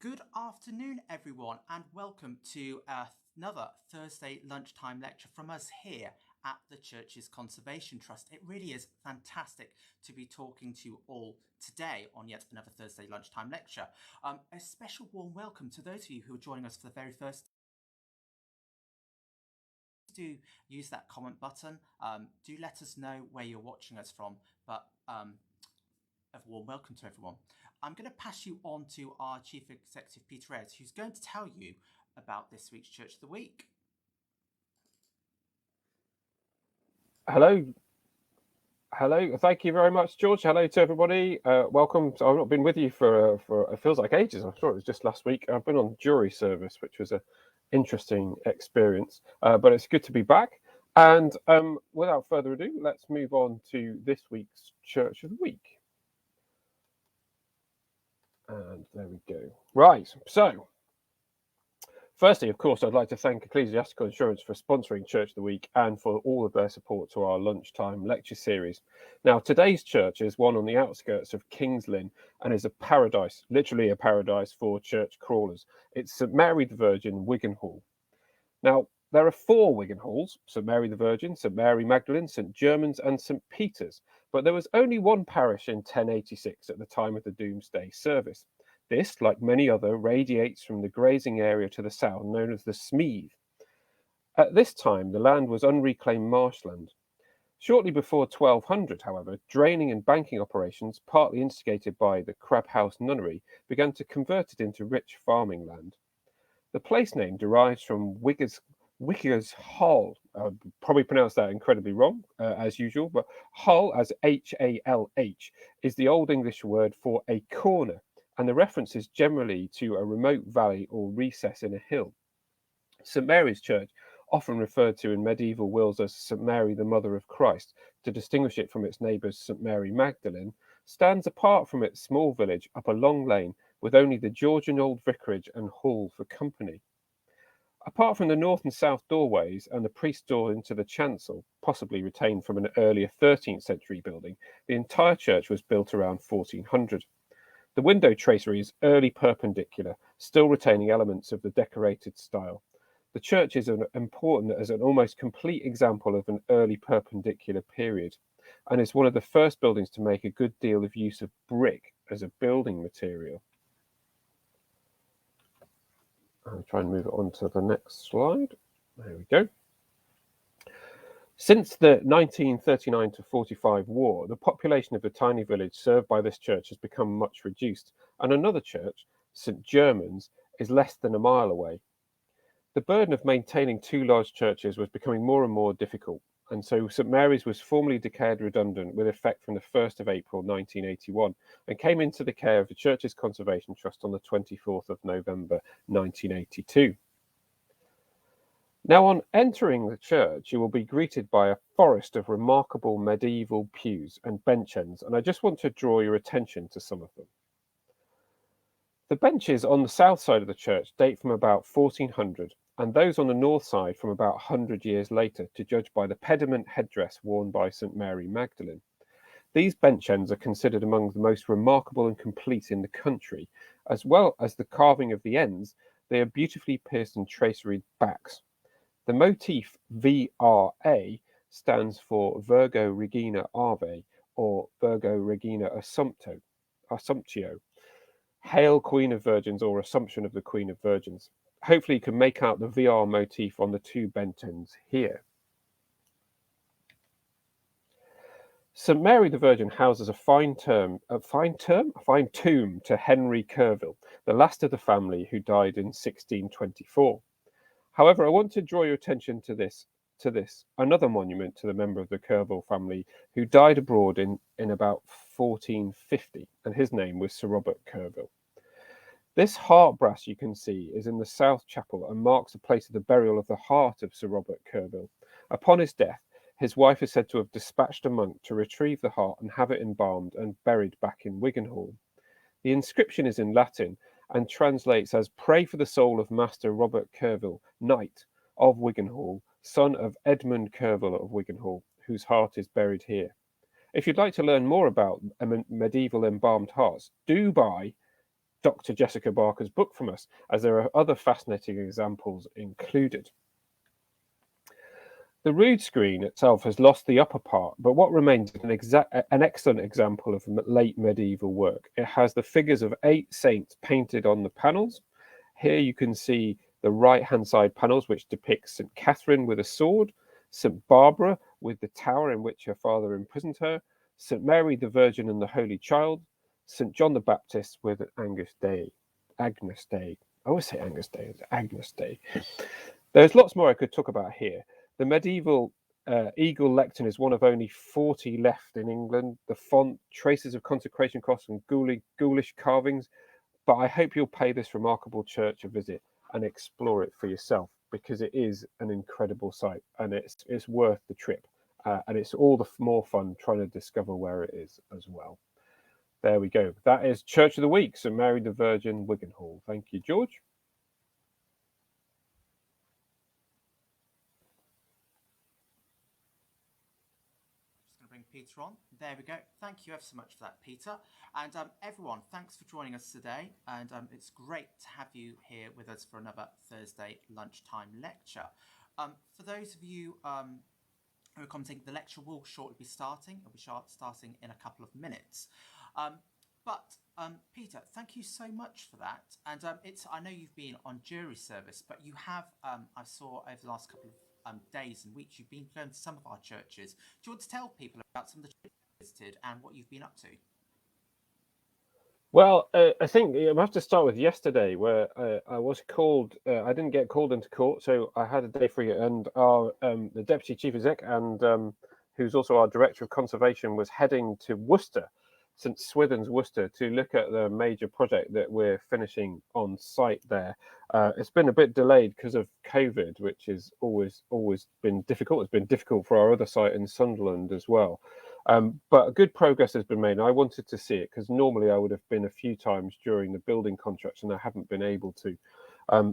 Good afternoon, everyone, and welcome to another Thursday lunchtime lecture from us here at the Church's Conservation Trust. It really is fantastic to be talking to you all today on yet another Thursday lunchtime lecture. A special warm welcome to those of you who are joining us for the very first time. Do use that comment button. Do let us know where you're watching us from, but a warm welcome to everyone. I'm going to pass you on to our Chief Executive, Peter Ayres, who's going to tell you about this week's Church of the Week. Hello. Thank you very much, George. Hello to everybody. Welcome. I've not been with you for it feels like ages. I'm sure it was just last week. I've been on jury service, which was an interesting experience, but it's good to be back. And without further ado, let's move on to this week's Church of the Week. And there we go. Right, so firstly, of course, I'd like to thank Ecclesiastical Insurance for sponsoring Church of the Week and for all of their support to our lunchtime lecture series. Now, today's church is one on the outskirts of King's Lynn and is a paradise, literally a paradise for church crawlers. It's St Mary the Virgin, Wigan Hall. Now, there are 4 Wigan Halls, St Mary the Virgin, St Mary Magdalene, St Germans and St Peter's, but there was only one parish in 1086 at the time of the Doomsday Service. This, like many other, radiates from the grazing area to the south, known as the Smeeth. At this time, the land was unreclaimed marshland. Shortly before 1200, however, draining and banking operations, partly instigated by the Crab House Nunnery, began to convert it into rich farming land. The place name derives from Wicker's Hull. I'll probably pronounced that incredibly wrong, as usual, but Hull, as H-A-L-H, is the Old English word for a corner, and the reference is generally to a remote valley or recess in a hill. St Mary's Church, often referred to in medieval wills as St Mary the Mother of Christ, to distinguish it from its neighbours St Mary Magdalene, stands apart from its small village up a long lane with only the Georgian old vicarage and hall for company. Apart from the north and south doorways and the priest's door into the chancel, possibly retained from an earlier 13th century building, the entire church was built around 1400. The window tracery is early perpendicular, still retaining elements of the decorated style. The church is important as an almost complete example of an early perpendicular period, and is one of the first buildings to make a good deal of use of brick as a building material. I'll try and move it on to the next slide. There we go. Since the 1939 to 45 war, the population of the tiny village served by this church has become much reduced, and another church, St Germans, is less than a mile away. The burden of maintaining 2 large churches was becoming more and more difficult, and so St Mary's was formally declared redundant with effect from the 1st of April 1981 and came into the care of the Church's Conservation Trust on the 24th of November 1982. Now, on entering the church, you will be greeted by a forest of remarkable medieval pews and bench ends, and I just want to draw your attention to some of them. The benches on the south side of the church date from about 1400, and those on the north side from about 100 years later, to judge by the pediment headdress worn by St Mary Magdalene. These bench ends are considered among the most remarkable and complete in the country. As well as the carving of the ends, they are beautifully pierced and traceried backs. The motif VRA stands for Virgo Regina Ave, or Virgo Regina Assumptio. Hail Queen of Virgins, or Assumption of the Queen of Virgins. Hopefully you can make out the VR motif on the 2 bench ends here. St Mary the Virgin houses a fine tomb to Henry Kerville, the last of the family who died in 1624. However, I want to draw your attention to this, another monument to the member of the Kerville family who died abroad in about 1450, and his name was Sir Robert Kerville. This heart brass you can see is in the south chapel and marks the place of the burial of the heart of Sir Robert Kerville. Upon his death, his wife is said to have dispatched a monk to retrieve the heart and have it embalmed and buried back in Wigan Hall. The inscription is in Latin and translates as "Pray for the soul of Master Robert Kerville, Knight of Wigan Hall, son of Edmund Kerville of Wigan Hall, whose heart is buried here." If you'd like to learn more about medieval embalmed hearts, do buy Dr. Jessica Barker's book from us, as there are other fascinating examples included. The rood screen itself has lost the upper part, but what remains is an excellent example of late medieval work. It has the figures of 8 saints painted on the panels. Here you can see the right-hand side panels, which depict St. Catherine with a sword, St. Barbara with the tower in which her father imprisoned her, St. Mary the Virgin and the Holy Child, St. John the Baptist with Agnus Dei. Agnus Dei. I always say Agnus Dei, it's Agnus Dei. There's lots more I could talk about here. The medieval eagle lectern is one of only 40 left in England. The font, traces of consecration crosses and ghoulish carvings. But I hope you'll pay this remarkable church a visit and explore it for yourself, because it is an incredible site and it's worth the trip. And it's all the more fun trying to discover where it is as well. There we go. That is Church of the Week, St. Mary the Virgin, Wigan Hall. Thank you, George. Bring Peter on. There we go. Thank you ever so much for that, Peter. And everyone, thanks for joining us today. And it's great to have you here with us for another Thursday lunchtime lecture. For those of you who are commenting, the lecture will shortly be starting. It'll be starting in a couple of minutes. But Peter, thank you so much for that. And I know you've been on jury service, but you have, I saw over the last couple of days and weeks, you've been going to some of our churches. Do you want to tell people about some of the churches you visited and what you've been up to? Well, I think I have to start with yesterday, where I was called. I didn't get called into court, so I had a day free. And our the deputy chief exec, and who's also our director of conservation, was heading to Worcester, St Swithin's, Worcester, to look at the major project that we're finishing on site there. It's been a bit delayed because of COVID, which has always been difficult. It's been difficult for our other site in Sunderland as well. But good progress has been made. And I wanted to see it because normally I would have been a few times during the building contracts, and I haven't been able to.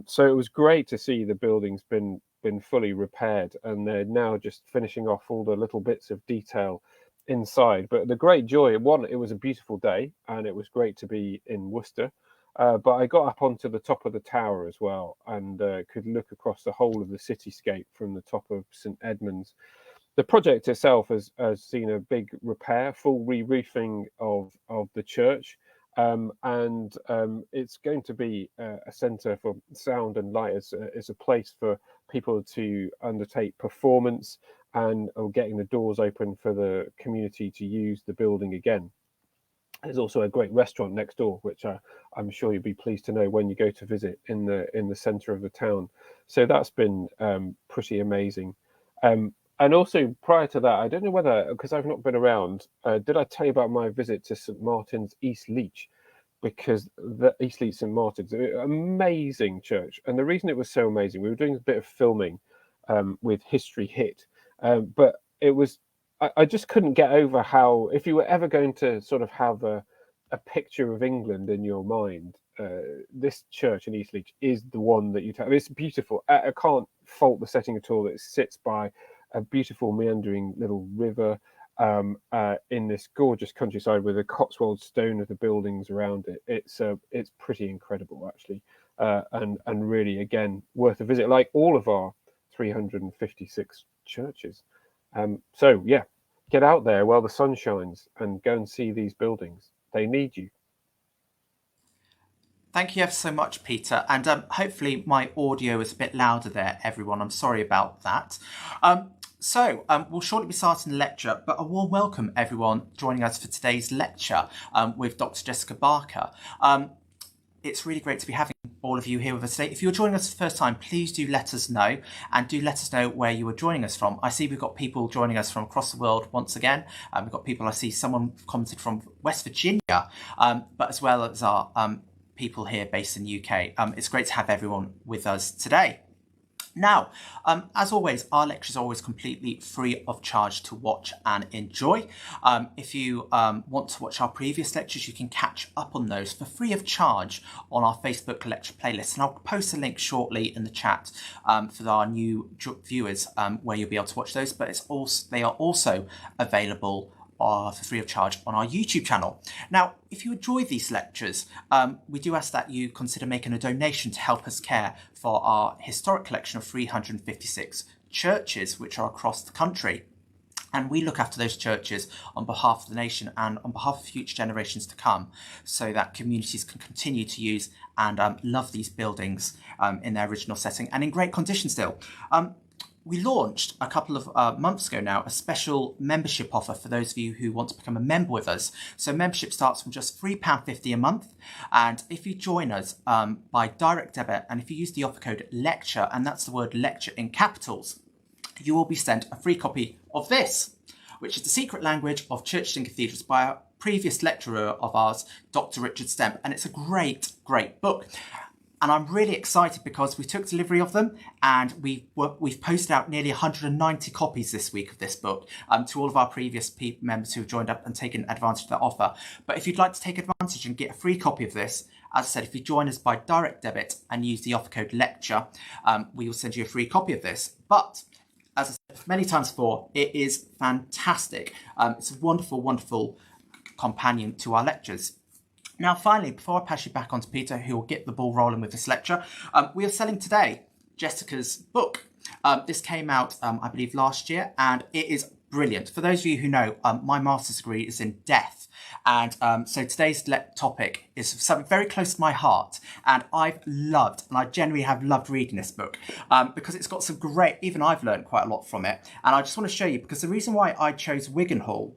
So it was great to see the building's been fully repaired, and they're now just finishing off all the little bits of detail inside. But the great joy, one, it was a beautiful day and it was great to be in Worcester, but I got up onto the top of the tower as well, and could look across the whole of the cityscape from the top of St Edmund's. The project itself has seen a big repair, full re-roofing of the church, and it's going to be a centre for sound and light. It's a place for people to undertake performance and getting the doors open for the community to use the building again. There's also a great restaurant next door, which I'm sure you'll be pleased to know when you go to visit in the centre of the town. So that's been pretty amazing. And also prior to that, I don't know whether, because I've not been around, did I tell you about my visit to St Martin's East Leach? Because the East Leach St Martin's, amazing church. And the reason it was so amazing, we were doing a bit of filming with History Hit, but it was, I just couldn't get over how, if you were ever going to sort of have a picture of England in your mind, this church in East Leach is the one that you'd have. It's beautiful. I can't fault the setting at all. It sits by a beautiful meandering little river in this gorgeous countryside with a Cotswold stone of the buildings around it. It's pretty incredible, actually, and really, again, worth a visit, like all of our 356 churches. So yeah, get out there while the sun shines and go and see these buildings. They need you. Thank you ever so much, Peter. And hopefully my audio is a bit louder there, everyone. I'm sorry about that. So we'll shortly be starting the lecture, but a warm welcome, everyone, joining us for today's lecture with Dr. Jessica Barker. It's really great to be having all of you here with us today. If you're joining us for the first time, please do let us know, and do let us know where you are joining us from. I see we've got people joining us from across the world once again. We've got people, I see someone commented from West Virginia, but as well as our people here based in the UK. It's great to have everyone with us today. Now, as always, our lectures are always completely free of charge to watch and enjoy. If you want to watch our previous lectures, you can catch up on those for free of charge on our Facebook lecture playlist. And I'll post a link shortly in the chat for our new viewers where you'll be able to watch those. But they are also available for free of charge on our YouTube channel. Now, if you enjoy these lectures, we do ask that you consider making a donation to help us care for our historic collection of 356 churches which are across the country. And we look after those churches on behalf of the nation and on behalf of future generations to come, so that communities can continue to use and love these buildings in their original setting and in great condition still. We launched a couple of months ago now a special membership offer for those of you who want to become a member with us. So membership starts from just £3.50 a month. And if you join us by direct debit, and if you use the offer code LECTURE, and that's the word lecture in capitals, you will be sent a free copy of this, which is The Secret Language of Churches and Cathedrals by a previous lecturer of ours, Dr. Richard Stemp. And it's a great, great book. And I'm really excited because we took delivery of them, and we've posted out nearly 190 copies this week of this book to all of our previous members who have joined up and taken advantage of that offer. But if you'd like to take advantage and get a free copy of this, as I said, if you join us by direct debit and use the offer code LECTURE, we will send you a free copy of this. But as I said many times before, it is fantastic. It's a wonderful, wonderful companion to our lectures. Now, finally, before I pass you back on to Peter, who will get the ball rolling with this lecture, we are selling today Jessica's book. This came out, I believe, last year, and it is brilliant. For those of you who know, my master's degree is in death. And so today's topic is something very close to my heart. And I've loved, and I genuinely have loved reading this book because it's got some great, even I've learned quite a lot from it. And I just want to show you, because the reason why I chose Wigan Hall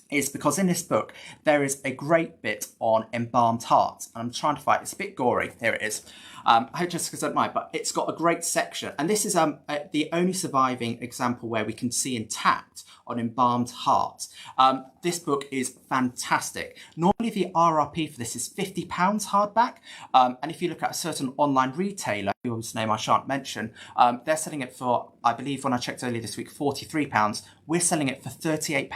is because in this book, there is a great bit on embalmed hearts. And I'm trying to find, it's a bit gory. Here it is. I hope Jessica doesn't mind, but it's got a great section. And this is the only surviving example where we can see intact on embalmed hearts. This book is fantastic. Normally the RRP for this is £50 hardback. And if you look at a certain online retailer, whose name I shan't mention, they're selling it for, I believe when I checked earlier this week, £43. We're selling it for £38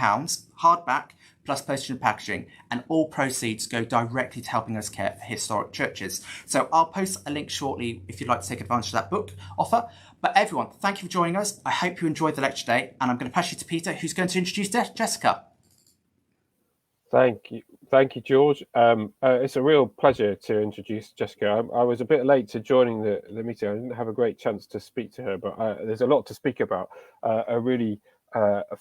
hardback, plus postage and packaging, and all proceeds go directly to helping us care for historic churches. So I'll post a link shortly if you'd like to take advantage of that book offer. But everyone, thank you for joining us. I hope you enjoyed the lecture today, and I'm going to pass you to Peter, who's going to introduce Jessica. Thank you, George. It's a real pleasure to introduce Jessica. I was a bit late to joining the meeting. I didn't have a great chance to speak to her, but there's a lot to speak about. A really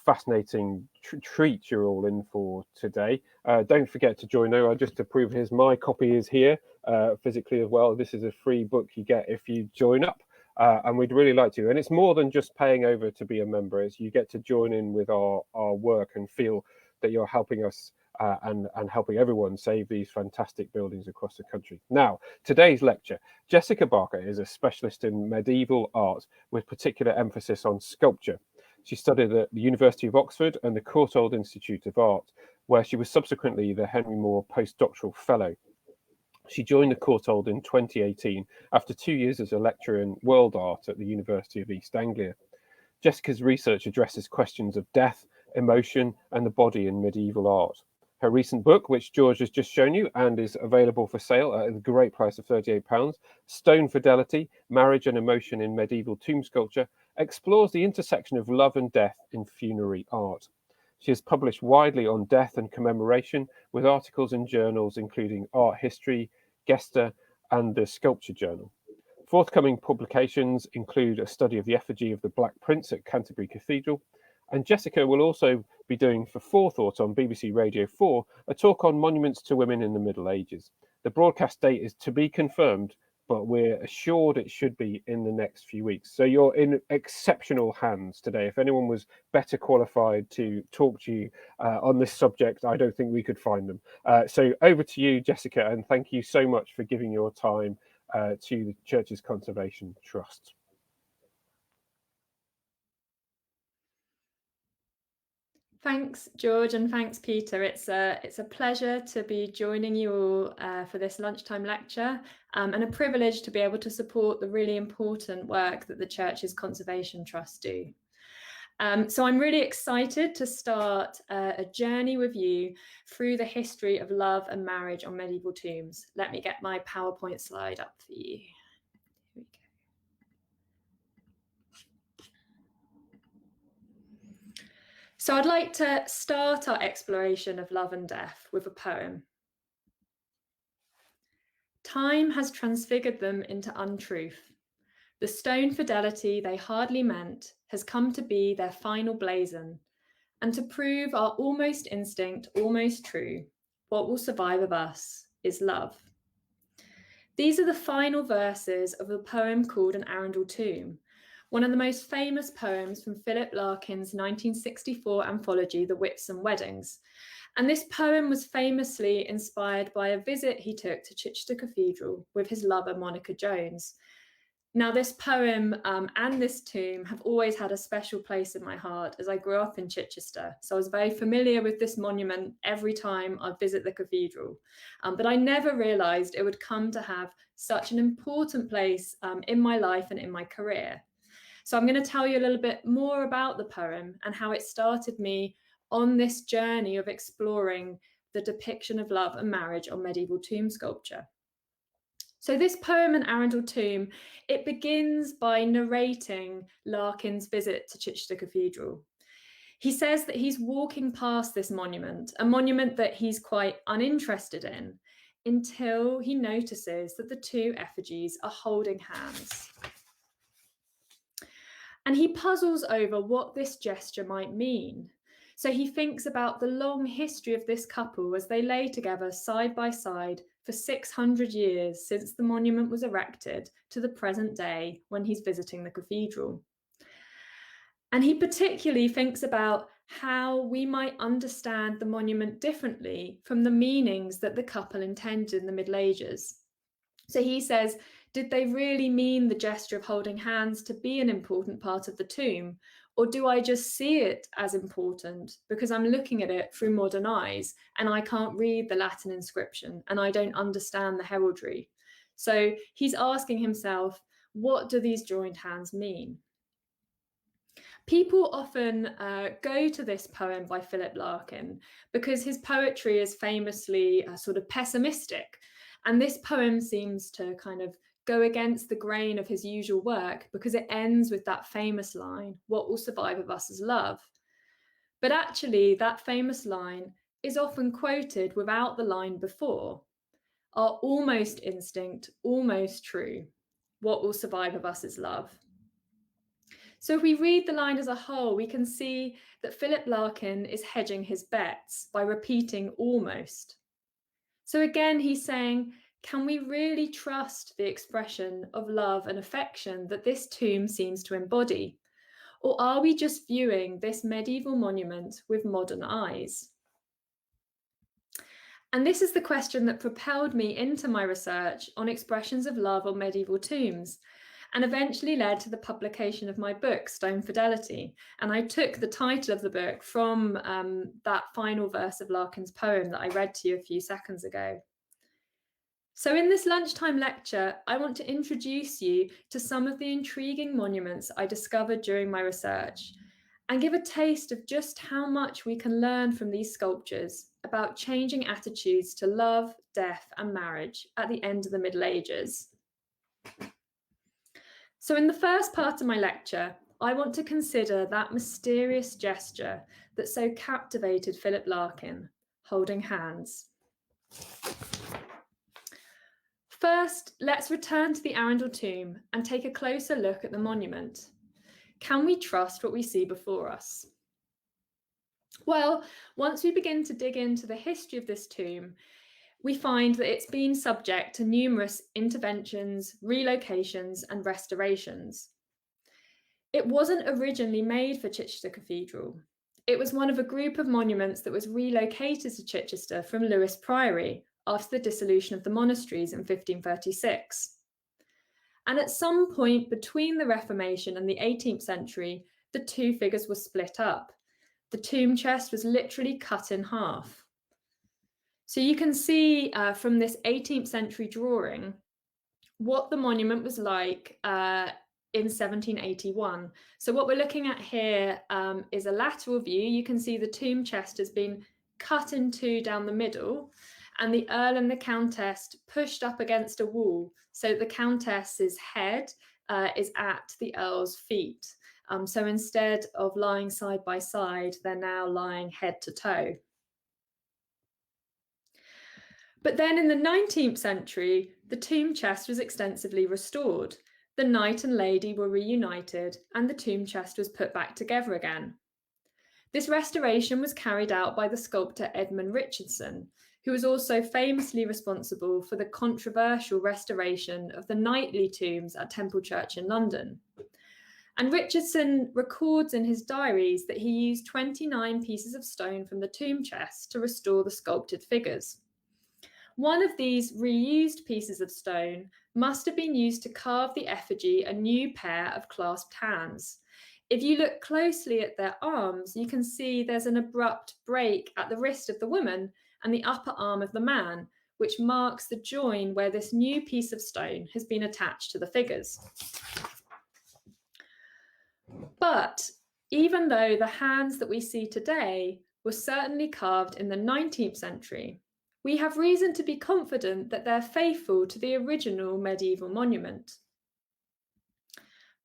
fascinating treat you're all in for today. Don't forget to join though. Just to prove my copy is here physically as well. This is a free book you get if you join up. And we'd really like to. And it's more than just paying over to be a member. It's you get to join in with our work and feel that you're helping us and helping everyone save these fantastic buildings across the country. Now, today's lecture, Jessica Barker is a specialist in medieval art with particular emphasis on sculpture. She studied at the University of Oxford and the Courtauld Institute of Art, where she was subsequently the Henry Moore Postdoctoral Fellow. She joined the Courtauld in 2018 after 2 years as a lecturer in world art at the University of East Anglia. Jessica's research addresses questions of death, emotion, and the body in medieval art. Her recent book, which George has just shown you and is available for sale at a great price of £38, Stone Fidelity, Marriage and Emotion in Medieval Tomb Sculpture, explores the intersection of love and death in funerary art. She has published widely on death and commemoration with articles in journals including Art History, Gesta, and the Sculpture Journal. Forthcoming publications include a study of the effigy of the Black Prince at Canterbury Cathedral, and Jessica will also be doing for Forethought on BBC Radio 4 a talk on monuments to women in the Middle Ages. The broadcast date is to be confirmed, but we're assured it should be in the next few weeks. So you're in exceptional hands today. If anyone was better qualified to talk to you on this subject, I don't think we could find them. So over to you, Jessica, and thank you so much for giving your time to the Churches Conservation Trust. Thanks, George, and thanks, Peter. It's a pleasure to be joining you all for this lunchtime lecture, and a privilege to be able to support the really important work that the Churches Conservation Trust do. So I'm really excited to start a journey with you through the history of love and marriage on medieval tombs. Let me get my PowerPoint slide up for you. Here we go. So I'd like to start our exploration of love and death with a poem. Time has transfigured them into untruth. The stone fidelity they hardly meant has come to be their final blazon, and to prove our almost instinct, almost true, what will survive of us is love. These are the final verses of the poem called An Arundel Tomb, one of the most famous poems from Philip Larkin's 1964 anthology, The Whitsun Weddings. And this poem was famously inspired by a visit he took to Chichester Cathedral with his lover, Monica Jones. Now, this poem and this tomb have always had a special place in my heart as I grew up in Chichester. So I was very familiar with this monument every time I visit the cathedral. But I never realised it would come to have such an important place in my life and in my career. So I'm going to tell you a little bit more about the poem and how it started me on this journey of exploring the depiction of love and marriage on medieval tomb sculpture. So this poem, An Arundel Tomb, it begins by narrating Larkin's visit to Chichester Cathedral. He says that he's walking past this monument, a monument that he's quite uninterested in, until he notices that the two effigies are holding hands. And he puzzles over what this gesture might mean. So he thinks about the long history of this couple as they lay together side by side for 600 years since the monument was erected to the present day when he's visiting the cathedral. And he particularly thinks about how we might understand the monument differently from the meanings that the couple intended in the Middle Ages. So he says, did they really mean the gesture of holding hands to be an important part of the tomb? Or do I just see it as important because I'm looking at it through modern eyes and I can't read the Latin inscription and I don't understand the heraldry? So he's asking himself, what do these joined hands mean? People often go to this poem by Philip Larkin because his poetry is famously sort of pessimistic. And this poem seems to kind of go against the grain of his usual work because it ends with that famous line, what will survive of us is love. But actually, that famous line is often quoted without the line before. Our almost instinct, almost true, what will survive of us is love. So if we read the line as a whole, we can see that Philip Larkin is hedging his bets by repeating almost. So again, he's saying, can we really trust the expression of love and affection that this tomb seems to embody? Or are we just viewing this medieval monument with modern eyes? And this is the question that propelled me into my research on expressions of love on medieval tombs, and eventually led to the publication of my book, Stone Fidelity. And I took the title of the book from that final verse of Larkin's poem that I read to you a few seconds ago. So in this lunchtime lecture, I want to introduce you to some of the intriguing monuments I discovered during my research and give a taste of just how much we can learn from these sculptures about changing attitudes to love, death, and marriage at the end of the Middle Ages. So in the first part of my lecture, I want to consider that mysterious gesture that so captivated Philip Larkin, holding hands. First, let's return to the Arundel Tomb and take a closer look at the monument. Can we trust what we see before us? Well, once we begin to dig into the history of this tomb, we find that it's been subject to numerous interventions, relocations, and restorations. It wasn't originally made for Chichester Cathedral. It was one of a group of monuments that was relocated to Chichester from Lewes Priory after the dissolution of the monasteries in 1536. And at some point between the Reformation and the 18th century, the two figures were split up. The tomb chest was literally cut in half. So you can see from this 18th century drawing what the monument was like in 1781. So what we're looking at here is a lateral view. You can see the tomb chest has been cut in two down the middle, and the Earl and the Countess pushed up against a wall. So the Countess's head is at the Earl's feet. So instead of lying side by side, they're now lying head to toe. But then in the 19th century, the tomb chest was extensively restored. The knight and lady were reunited, and the tomb chest was put back together again. This restoration was carried out by the sculptor Edmund Richardson, who was also famously responsible for the controversial restoration of the knightly tombs at Temple Church in London. And Richardson records in his diaries that he used 29 pieces of stone from the tomb chest to restore the sculpted figures. One of these reused pieces of stone must have been used to carve the effigy a new pair of clasped hands. If you look closely at their arms, you can see there's an abrupt break at the wrist of the woman and the upper arm of the man, which marks the join where this new piece of stone has been attached to the figures. But even though the hands that we see today were certainly carved in the 19th century, we have reason to be confident that they're faithful to the original medieval monument.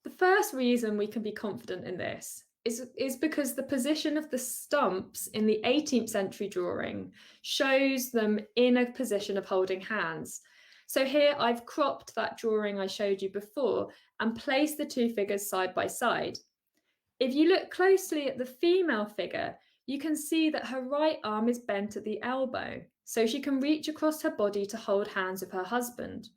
The first reason we can be confident in this is because the position of the stumps in the 18th century drawing shows them in a position of holding hands. So here I've cropped that drawing I showed you before and placed the two figures side by side. If you look closely at the female figure, you can see that her right arm is bent at the elbow, so she can reach across her body to hold hands with her husband.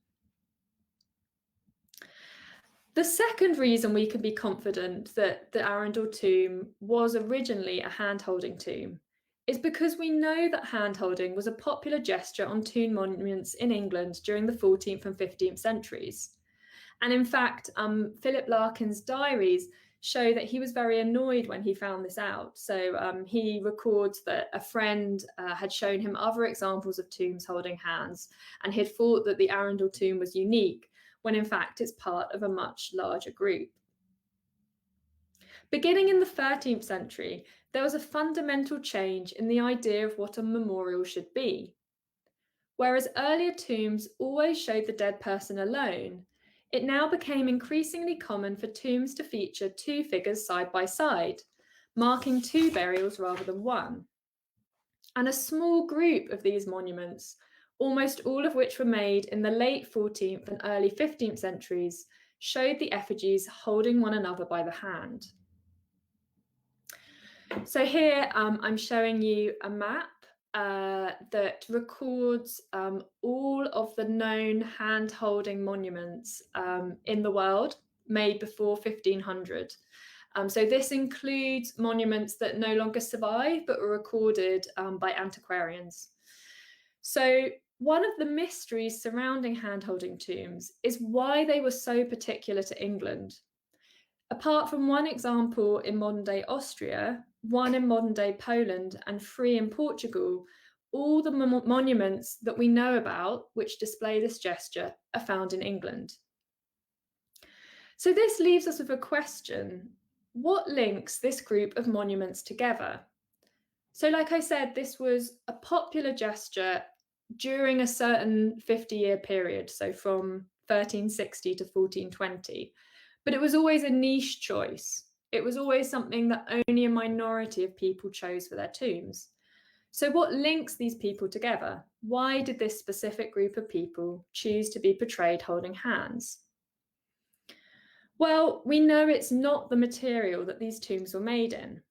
The second reason we can be confident that the Arundel tomb was originally a hand-holding tomb is because we know that hand-holding was a popular gesture on tomb monuments in England during the 14th and 15th centuries. And in fact, Philip Larkin's diaries show that he was very annoyed when he found this out. So he records that a friend had shown him other examples of tombs holding hands, and he'd thought that the Arundel tomb was unique, when in fact it's part of a much larger group. Beginning in the 13th century, there was a fundamental change in the idea of what a memorial should be. Whereas earlier tombs always showed the dead person alone, it now became increasingly common for tombs to feature two figures side by side, marking two burials rather than one. And a small group of these monuments, almost all of which were made in the late 14th and early 15th centuries, showed the effigies holding one another by the hand. So here I'm showing you a map that records all of the known hand-holding monuments in the world made before 1500. So this includes monuments that no longer survive but were recorded by antiquarians. So one of the mysteries surrounding hand-holding tombs is why they were so particular to England. Apart from one example in modern-day Austria, one in modern-day Poland, and 3 in Portugal, all the monuments that we know about which display this gesture are found in England. So this leaves us with a question: what links this group of monuments together? So like I said, this was a popular gesture during a certain 50-year period, so from 1360 to 1420. But it was always a niche choice. It was always something that only a minority of people chose for their tombs. So what links these people together? Why did this specific group of people choose to be portrayed holding hands? Well, we know it's not the material that these tombs were made in.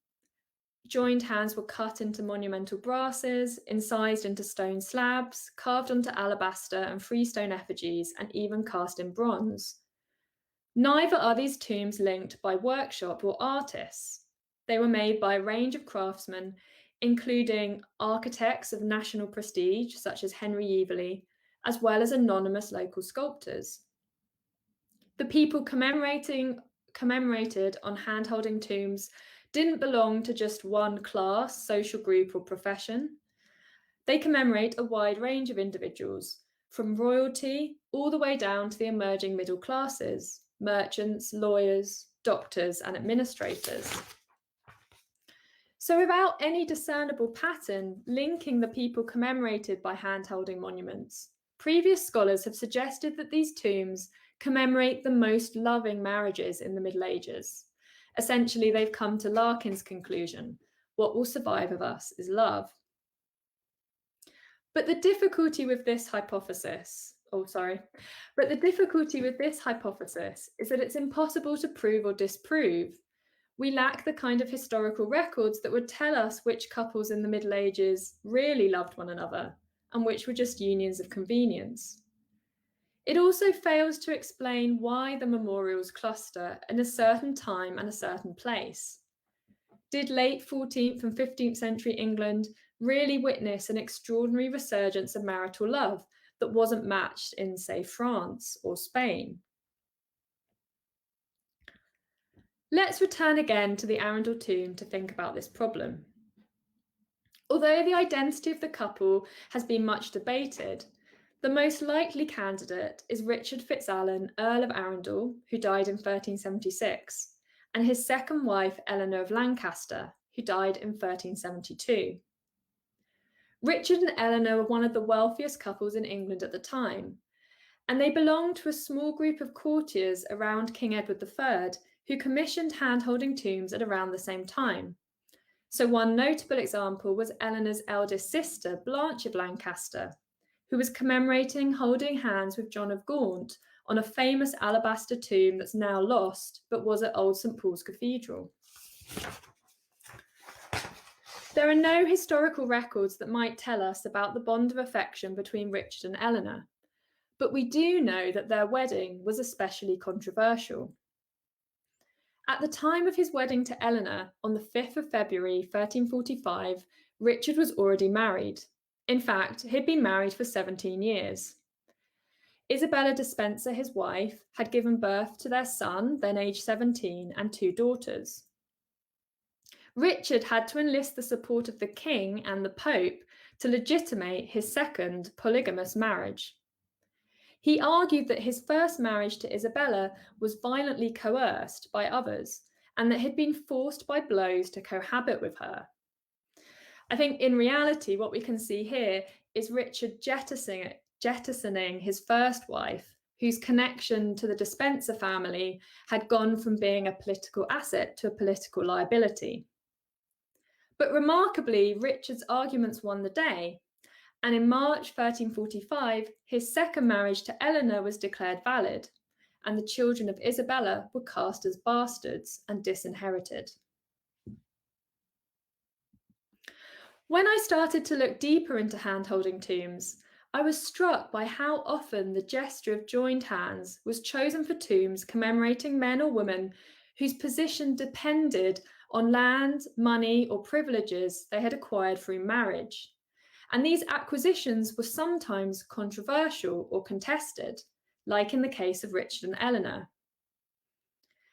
Joined hands were cut into monumental brasses, incised into stone slabs, carved onto alabaster and freestone effigies, and even cast in bronze. Neither are these tombs linked by workshop or artists. They were made by a range of craftsmen, including architects of national prestige, such as Henry Ewelme, as well as anonymous local sculptors. The people commemorated on hand-holding tombs didn't belong to just one class, social group, or profession. They commemorate a wide range of individuals, from royalty all the way down to the emerging middle classes, merchants, lawyers, doctors, and administrators. So without any discernible pattern linking the people commemorated by hand-holding monuments, previous scholars have suggested that these tombs commemorate the most loving marriages in the Middle Ages, Essentially, they've come to Larkin's conclusion: what will survive of us is love. But the difficulty with this hypothesis is that it's impossible to prove or disprove. We lack the kind of historical records that would tell us which couples in the Middle Ages really loved one another and which were just unions of convenience. It also fails to explain why the memorials cluster in a certain time and a certain place. Did late 14th and 15th century England really witness an extraordinary resurgence of marital love that wasn't matched in, say, France or Spain? Let's return again to the Arundel Tomb to think about this problem. Although the identity of the couple has been much debated, the most likely candidate is Richard FitzAlan, Earl of Arundel, who died in 1376, and his second wife, Eleanor of Lancaster, who died in 1372. Richard and Eleanor were one of the wealthiest couples in England at the time, and they belonged to a small group of courtiers around King Edward III, who commissioned hand-holding tombs at around the same time. So one notable example was Eleanor's eldest sister, Blanche of Lancaster, who was commemorating holding hands with John of Gaunt on a famous alabaster tomb that's now lost, but was at Old St Paul's Cathedral. There are no historical records that might tell us about the bond of affection between Richard and Eleanor, but we do know that their wedding was especially controversial. At the time of his wedding to Eleanor, on the 5th of February 1345, Richard was already married. In fact, he'd been married for 17 years. Isabella Despenser, his wife, had given birth to their son, then aged 17, and 2 daughters. Richard had to enlist the support of the king and the Pope to legitimate his second polygamous marriage. He argued that his first marriage to Isabella was violently coerced by others and that he'd been forced by blows to cohabit with her. I think in reality, what we can see here is Richard jettisoning his first wife, whose connection to the Despenser family had gone from being a political asset to a political liability. But remarkably, Richard's arguments won the day, and in March 1345, his second marriage to Eleanor was declared valid, and the children of Isabella were cast as bastards and disinherited. When I started to look deeper into hand-holding tombs, I was struck by how often the gesture of joined hands was chosen for tombs commemorating men or women whose position depended on land, money, or privileges they had acquired through marriage. And these acquisitions were sometimes controversial or contested, like in the case of Richard and Eleanor.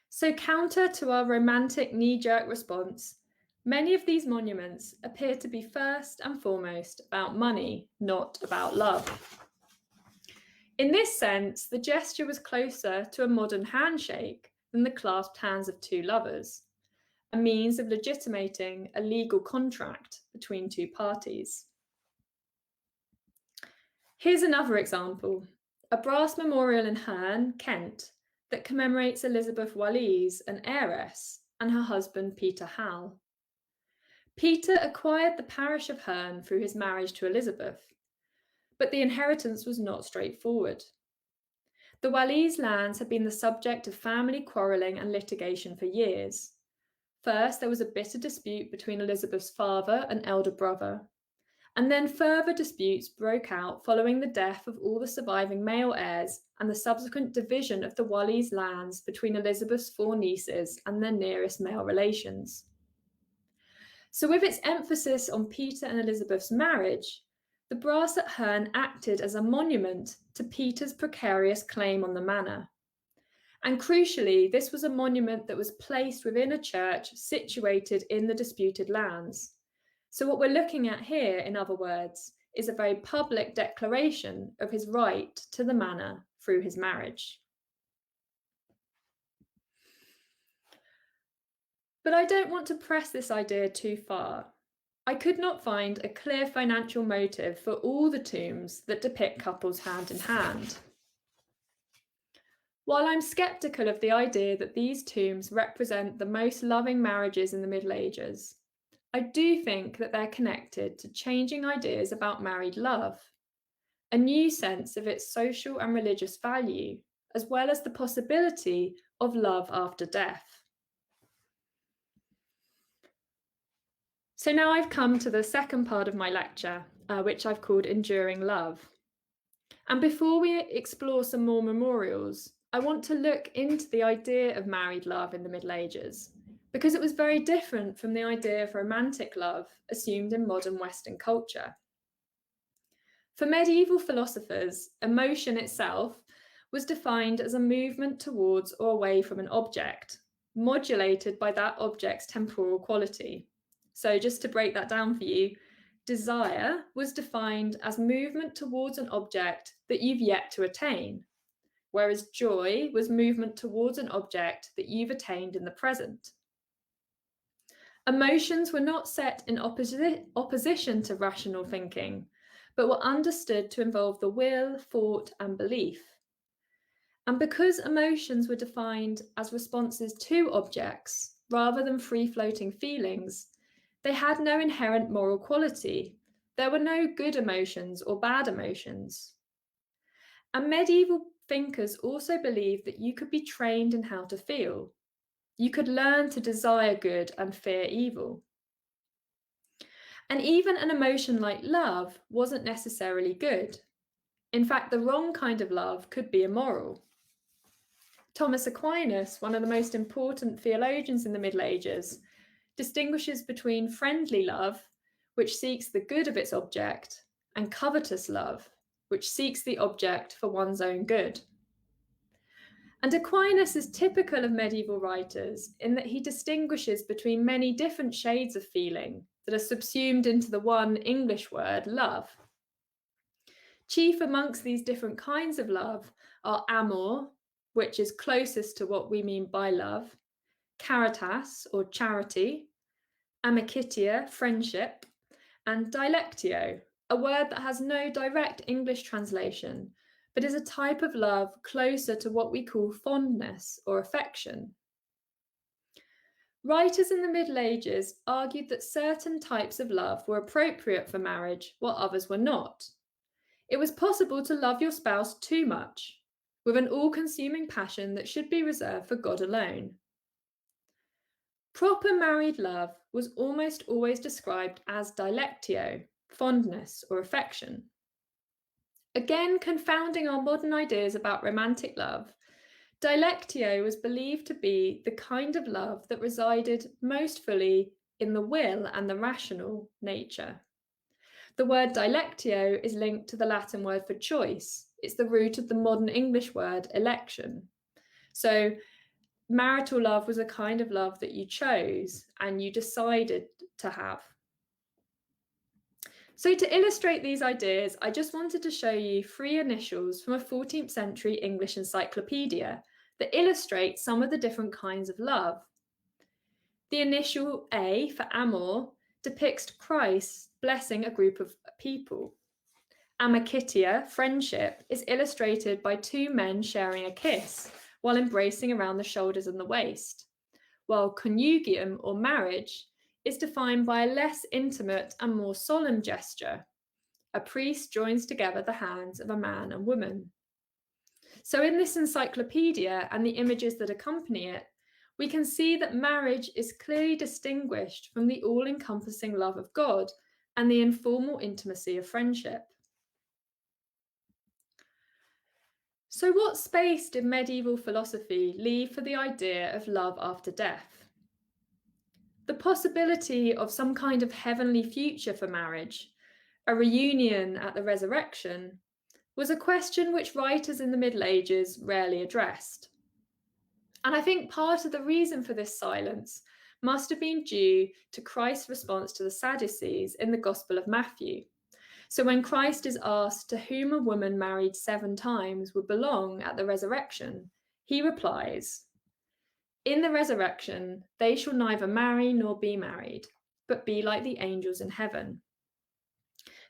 So counter to our romantic knee-jerk response, many of these monuments appear to be first and foremost about money, not about love. In this sense, the gesture was closer to a modern handshake than the clasped hands of 2 lovers, a means of legitimating a legal contract between 2 parties. Here's another example, a brass memorial in Hern, Kent, that commemorates Elizabeth Wallis, an heiress, and her husband Peter Hall. Peter acquired the parish of Hern through his marriage to Elizabeth, but the inheritance was not straightforward. The Wallis lands had been the subject of family quarrelling and litigation for years. First, there was a bitter dispute between Elizabeth's father and elder brother, and then further disputes broke out following the death of all the surviving male heirs and the subsequent division of the Wallis lands between Elizabeth's 4 nieces and their nearest male relations. So with its emphasis on Peter and Elizabeth's marriage, the brass at Hern acted as a monument to Peter's precarious claim on the manor. And crucially, this was a monument that was placed within a church situated in the disputed lands. So what we're looking at here, in other words, is a very public declaration of his right to the manor through his marriage. But I don't want to press this idea too far. I could not find a clear financial motive for all the tombs that depict couples hand in hand. While I'm sceptical of the idea that these tombs represent the most loving marriages in the Middle Ages, I do think that they're connected to changing ideas about married love, a new sense of its social and religious value, as well as the possibility of love after death. So now I've come to the second part of my lecture, which I've called Enduring Love. And before we explore some more memorials, I want to look into the idea of married love in the Middle Ages, because it was very different from the idea of romantic love assumed in modern Western culture. For medieval philosophers, emotion itself was defined as a movement towards or away from an object, modulated by that object's temporal quality. So just to break that down for you, desire was defined as movement towards an object that you've yet to attain, whereas joy was movement towards an object that you've attained in the present. Emotions were not set in opposition to rational thinking, but were understood to involve the will, thought, and belief. And because emotions were defined as responses to objects rather than free-floating feelings, they had no inherent moral quality. There were no good emotions or bad emotions. And medieval thinkers also believed that you could be trained in how to feel. You could learn to desire good and fear evil. And even an emotion like love wasn't necessarily good. In fact, the wrong kind of love could be immoral. Thomas Aquinas, one of the most important theologians in the Middle Ages, distinguishes between friendly love, which seeks the good of its object, and covetous love, which seeks the object for one's own good. And Aquinas is typical of medieval writers in that he distinguishes between many different shades of feeling that are subsumed into the one English word, love. Chief amongst these different kinds of love are amor, which is closest to what we mean by love, caritas, or charity, amicitia, friendship, and dilectio, a word that has no direct English translation, but is a type of love closer to what we call fondness or affection. Writers in the Middle Ages argued that certain types of love were appropriate for marriage while others were not. It was possible to love your spouse too much, with an all-consuming passion that should be reserved for God alone. Proper married love was almost always described as dilectio, fondness or affection. Again, confounding our modern ideas about romantic love, dilectio was believed to be the kind of love that resided most fully in the will and the rational nature. The word dilectio is linked to the Latin word for choice. It's the root of the modern English word election. So marital love was a kind of love that you chose and you decided to have. So to illustrate these ideas, I just wanted to show you 3 initials from a 14th century English encyclopedia that illustrate some of the different kinds of love. The initial A for amor depicts Christ blessing a group of people. Amicitia, friendship, is illustrated by 2 men sharing a kiss while embracing around the shoulders and the waist, while connugium, or marriage, is defined by a less intimate and more solemn gesture. A priest joins together the hands of a man and woman. So in this encyclopedia and the images that accompany it, we can see that marriage is clearly distinguished from the all-encompassing love of God and the informal intimacy of friendship. So what space did medieval philosophy leave for the idea of love after death? The possibility of some kind of heavenly future for marriage, a reunion at the resurrection, was a question which writers in the Middle Ages rarely addressed. And I think part of the reason for this silence must have been due to Christ's response to the Sadducees in the Gospel of Matthew. So when Christ is asked to whom a woman married 7 times would belong at the resurrection, he replies, "In the resurrection, they shall neither marry nor be married, but be like the angels in heaven."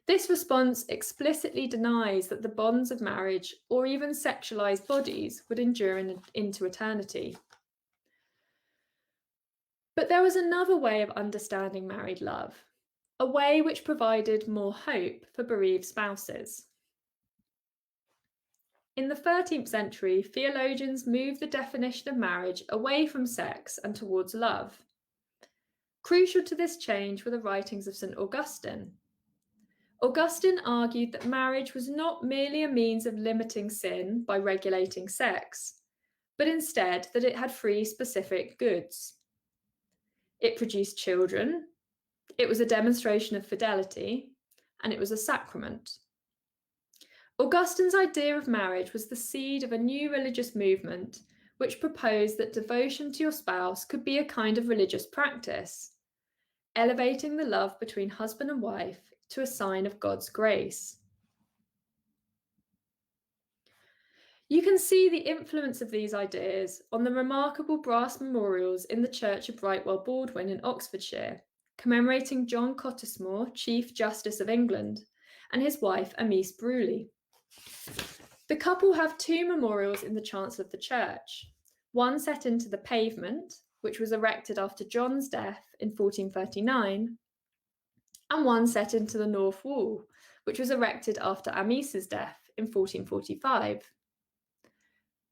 This response explicitly denies that the bonds of marriage or even sexualized bodies would endure into eternity. But there was another way of understanding married love, a way which provided more hope for bereaved spouses. In the 13th century, theologians moved the definition of marriage away from sex and towards love. Crucial to this change were the writings of St. Augustine. Augustine argued that marriage was not merely a means of limiting sin by regulating sex, but instead that it had three specific goods. It produced children, it was a demonstration of fidelity, and it was a sacrament. Augustine's idea of marriage was the seed of a new religious movement which proposed that devotion to your spouse could be a kind of religious practice, elevating the love between husband and wife to a sign of God's grace. You can see the influence of these ideas on the remarkable brass memorials in the Church of Brightwell Baldwin in Oxfordshire, commemorating John Cottesmore, Chief Justice of England, and his wife Amice Brewley. The couple have two memorials in the chancel of the church, one set into the pavement, which was erected after John's death in 1439, and one set into the north wall, which was erected after Amice's death in 1445.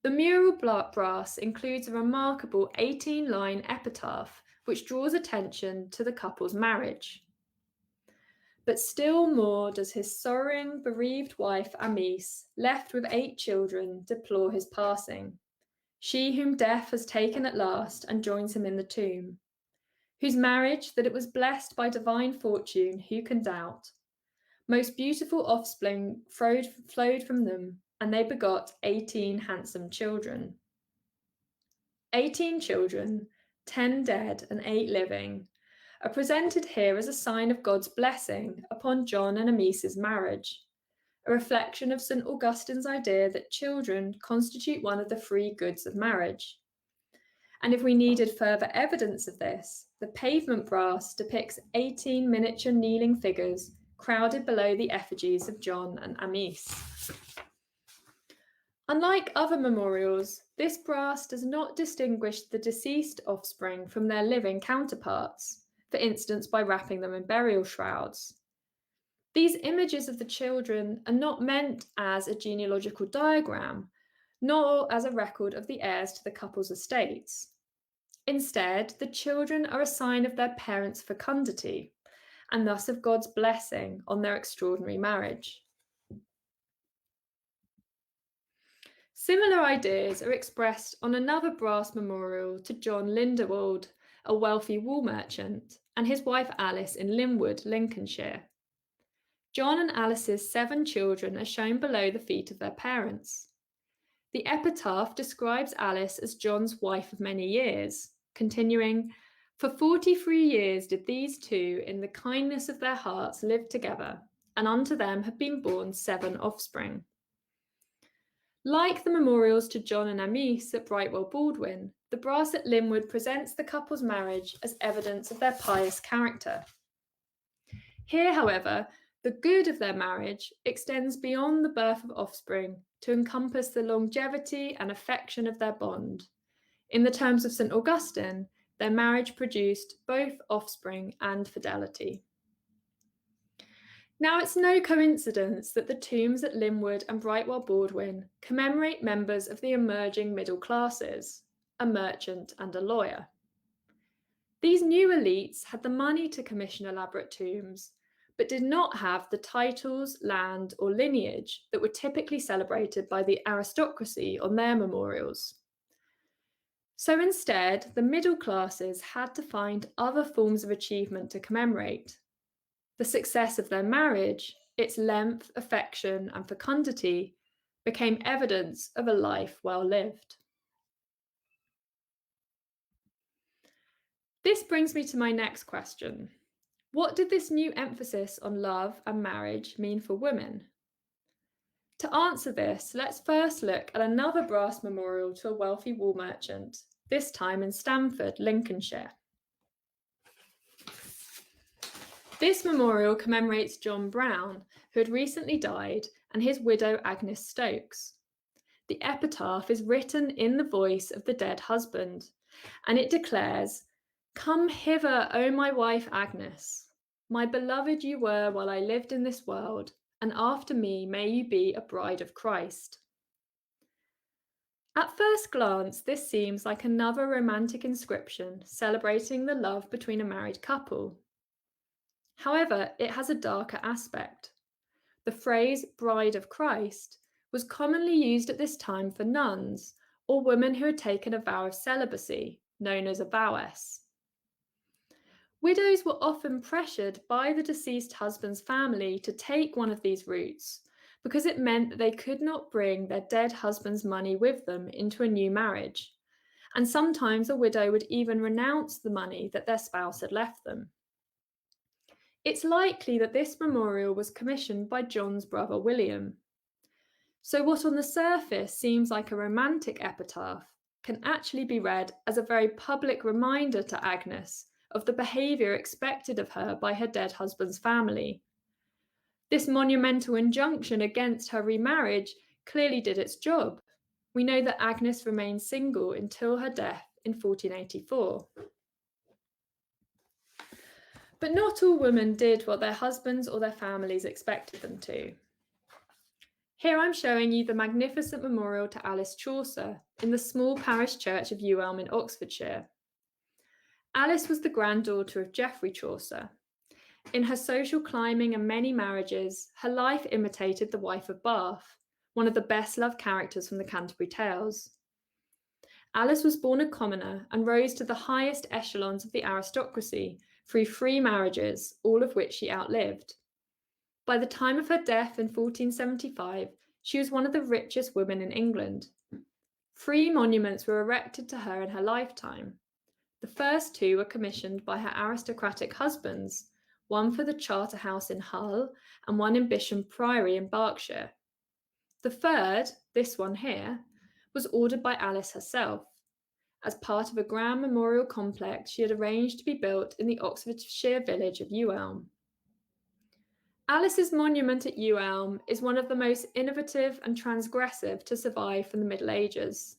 The mural brass includes a remarkable 18-line epitaph which draws attention to the couple's marriage. But still more does his sorrowing, bereaved wife Amice, left with 8 children, deplore his passing, she whom death has taken at last and joins him in the tomb, whose marriage, that it was blessed by divine fortune, who can doubt? Most beautiful offspring flowed from them, and they begot 18 handsome children. 18 children, 10 dead and 8 living, are presented here as a sign of God's blessing upon John and Amice's marriage, a reflection of St. Augustine's idea that children constitute one of the 3 goods of marriage. And if we needed further evidence of this, the pavement brass depicts 18 miniature kneeling figures crowded below the effigies of John and Amice. Unlike other memorials, this brass does not distinguish the deceased offspring from their living counterparts, for instance by wrapping them in burial shrouds. These images of the children are not meant as a genealogical diagram, nor as a record of the heirs to the couple's estates. Instead, the children are a sign of their parents' fecundity, and thus of God's blessing on their extraordinary marriage. Similar ideas are expressed on another brass memorial to John Linderwald, a wealthy wool merchant, and his wife Alice in Linwood, Lincolnshire. John and Alice's 7 children are shown below the feet of their parents. The epitaph describes Alice as John's wife of many years, continuing, "For 43 years did these two in the kindness of their hearts live together, and unto them have been born 7 offspring." Like the memorials to John and Amice at Brightwell Baldwin, the brass at Linwood presents the couple's marriage as evidence of their pious character. Here, however, the good of their marriage extends beyond the birth of offspring to encompass the longevity and affection of their bond. In the terms of St. Augustine, their marriage produced both offspring and fidelity. Now, it's no coincidence that the tombs at Linwood and Brightwell Baldwin commemorate members of the emerging middle classes, a merchant and a lawyer. These new elites had the money to commission elaborate tombs, but did not have the titles, land, or lineage that were typically celebrated by the aristocracy on their memorials. So instead, the middle classes had to find other forms of achievement to commemorate. The success of their marriage, its length, affection, and fecundity became evidence of a life well lived. This brings me to my next question. What did this new emphasis on love and marriage mean for women? To answer this, let's first look at another brass memorial to a wealthy wool merchant, this time in Stamford, Lincolnshire. This memorial commemorates John Brown, who had recently died, and his widow Agnes Stokes. The epitaph is written in the voice of the dead husband, and it declares, "Come hither, O my wife Agnes. My beloved you were while I lived in this world, and after me may you be a bride of Christ." At first glance, this seems like another romantic inscription celebrating the love between a married couple. However, it has a darker aspect. The phrase bride of Christ was commonly used at this time for nuns or women who had taken a vow of celibacy, known as a vowess. Widows were often pressured by the deceased husband's family to take one of these routes because it meant that they could not bring their dead husband's money with them into a new marriage, and sometimes a widow would even renounce the money that their spouse had left them. It's likely that this memorial was commissioned by John's brother William. So what on the surface seems like a romantic epitaph can actually be read as a very public reminder to Agnes of the behaviour expected of her by her dead husband's family. This monumental injunction against her remarriage clearly did its job. We know that Agnes remained single until her death in 1484. But not all women did what their husbands or their families expected them to. Here I'm showing you the magnificent memorial to Alice Chaucer in the small parish church of Ewelme in Oxfordshire. Alice was the granddaughter of Goeffrey Chaucer. In her social climbing and many marriages, her life imitated the wife of Bath, one of the best-loved characters from the Canterbury Tales. Alice was born a commoner and rose to the highest echelons of the aristocracy through 3 marriages, all of which she outlived. By the time of her death in 1475, she was one of the richest women in England. 3 monuments were erected to her in her lifetime. The first 2 were commissioned by her aristocratic husbands, one for the Charter House in Hull and one in Bisham Priory in Berkshire. The third, this one here, was ordered by Alice herself, as part of a grand memorial complex she had arranged to be built in the Oxfordshire village of Ewelme. Alice's monument at Ewelme is one of the most innovative and transgressive to survive from the Middle Ages.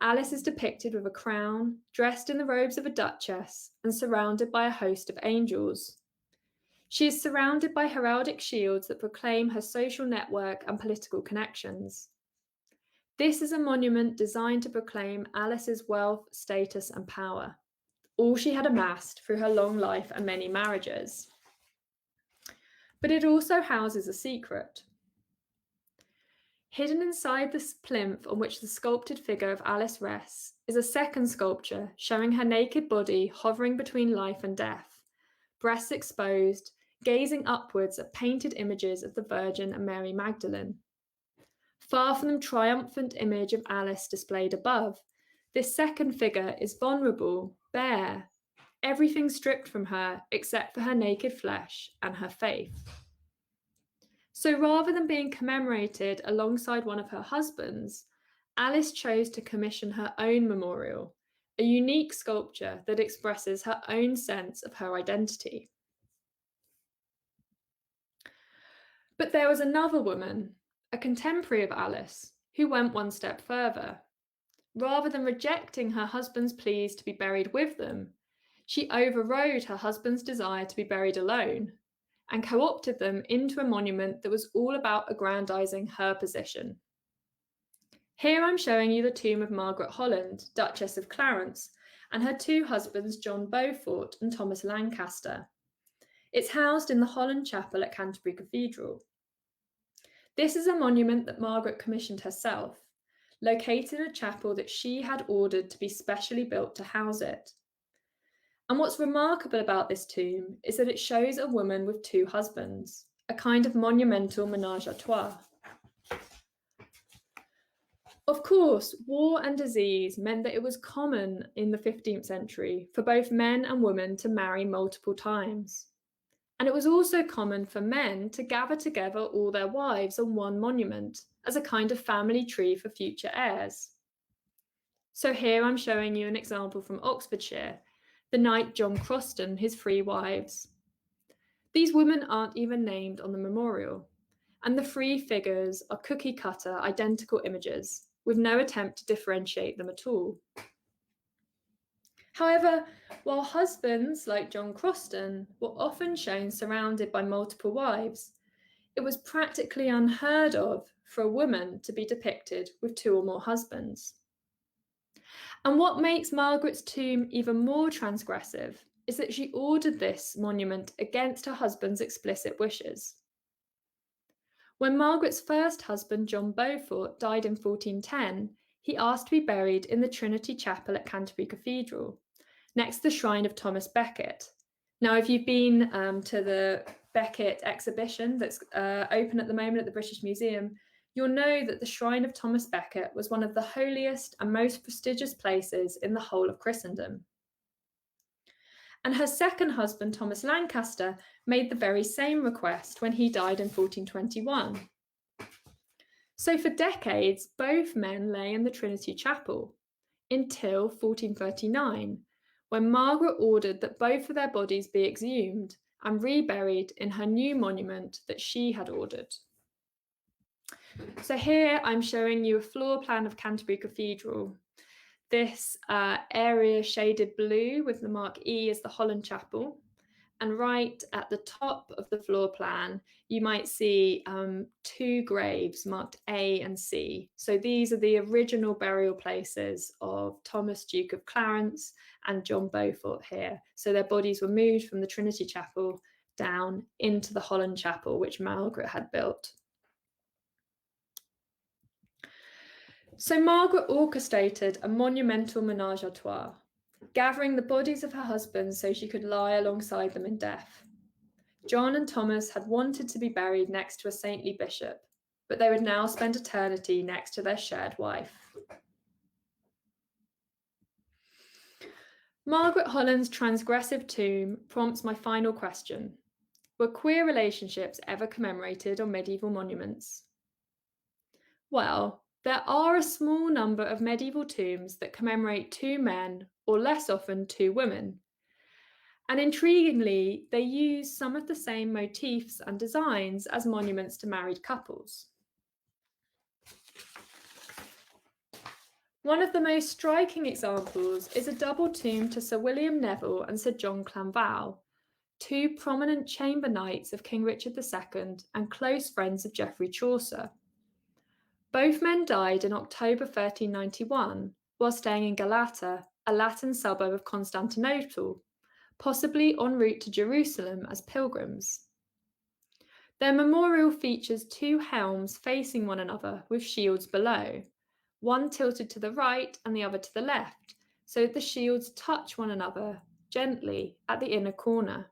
Alice is depicted with a crown, dressed in the robes of a duchess, and surrounded by a host of angels. She is surrounded by heraldic shields that proclaim her social network and political connections. This is a monument designed to proclaim Alice's wealth, status, and power, all she had amassed through her long life and many marriages. But it also houses a secret. Hidden inside the plinth on which the sculpted figure of Alice rests is a second sculpture showing her naked body hovering between life and death, breasts exposed, gazing upwards at painted images of the Virgin and Mary Magdalene. Far from the triumphant image of Alice displayed above, this second figure is vulnerable, bare, everything stripped from her except for her naked flesh and her faith. So rather than being commemorated alongside one of her husbands, Alice chose to commission her own memorial, a unique sculpture that expresses her own sense of her identity. But there was another woman, a contemporary of Alice, who went one step further. Rather than rejecting her husband's pleas to be buried with them, she overrode her husband's desire to be buried alone and co-opted them into a monument that was all about aggrandising her position. Here I'm showing you the tomb of Margaret Holland, Duchess of Clarence, and her 2 husbands, John Beaufort and Thomas Lancaster. It's housed in the Holland Chapel at Canterbury Cathedral. This is a monument that Margaret commissioned herself, located in a chapel that she had ordered to be specially built to house it. And what's remarkable about this tomb is that it shows a woman with 2 husbands, a kind of monumental ménage à trois. Of course, war and disease meant that it was common in the 15th century for both men and women to marry multiple times. And it was also common for men to gather together all their wives on one monument as a kind of family tree for future heirs. So here I'm showing you an example from Oxfordshire, the knight John Croston, his 3 wives. These women aren't even named on the memorial, and the 3 figures are cookie-cutter identical images, with no attempt to differentiate them at all. However, while husbands like John Croston were often shown surrounded by multiple wives, it was practically unheard of for a woman to be depicted with 2 or more husbands. And what makes Margaret's tomb even more transgressive is that she ordered this monument against her husband's explicit wishes. When Margaret's first husband, John Beaufort, died in 1410, he asked to be buried in the Trinity Chapel at Canterbury Cathedral, next to the shrine of Thomas Beckett. Now, if you've been to the Beckett exhibition that's open at the moment at the British Museum, you'll know that the shrine of Thomas Beckett was one of the holiest and most prestigious places in the whole of Christendom. And her second husband, Thomas Lancaster, made the very same request when he died in 1421. So for decades, both men lay in the Trinity Chapel until 1439, when Margaret ordered that both of their bodies be exhumed and reburied in her new monument that she had ordered. So here I'm showing you a floor plan of Canterbury Cathedral. This area shaded blue with the mark E as the Holland Chapel. And right at the top of the floor plan, you might see 2 graves marked A and C. So these are the original burial places of Thomas, Duke of Clarence, and John Beaufort here. So their bodies were moved from the Trinity Chapel down into the Holland Chapel, which Margaret had built. So Margaret orchestrated a monumental ménage à trois, gathering the bodies of her husbands so she could lie alongside them in death. John and Thomas had wanted to be buried next to a saintly bishop, but they would now spend eternity next to their shared wife. Margaret Holland's transgressive tomb prompts my final question. Were queer relationships ever commemorated on medieval monuments? Well, there are a small number of medieval tombs that commemorate 2 men, or less often 2 women. And intriguingly, they use some of the same motifs and designs as monuments to married couples. One of the most striking examples is a double tomb to Sir William Neville and Sir John Clanval, 2 prominent chamber knights of King Richard II and close friends of Goeffrey Chaucer. Both men died in October 1391 while staying in Galata, a Latin suburb of Constantinople, possibly en route to Jerusalem as pilgrims. Their memorial features 2 helms facing one another with shields below, one tilted to the right and the other to the left, so that the shields touch one another gently at the inner corner.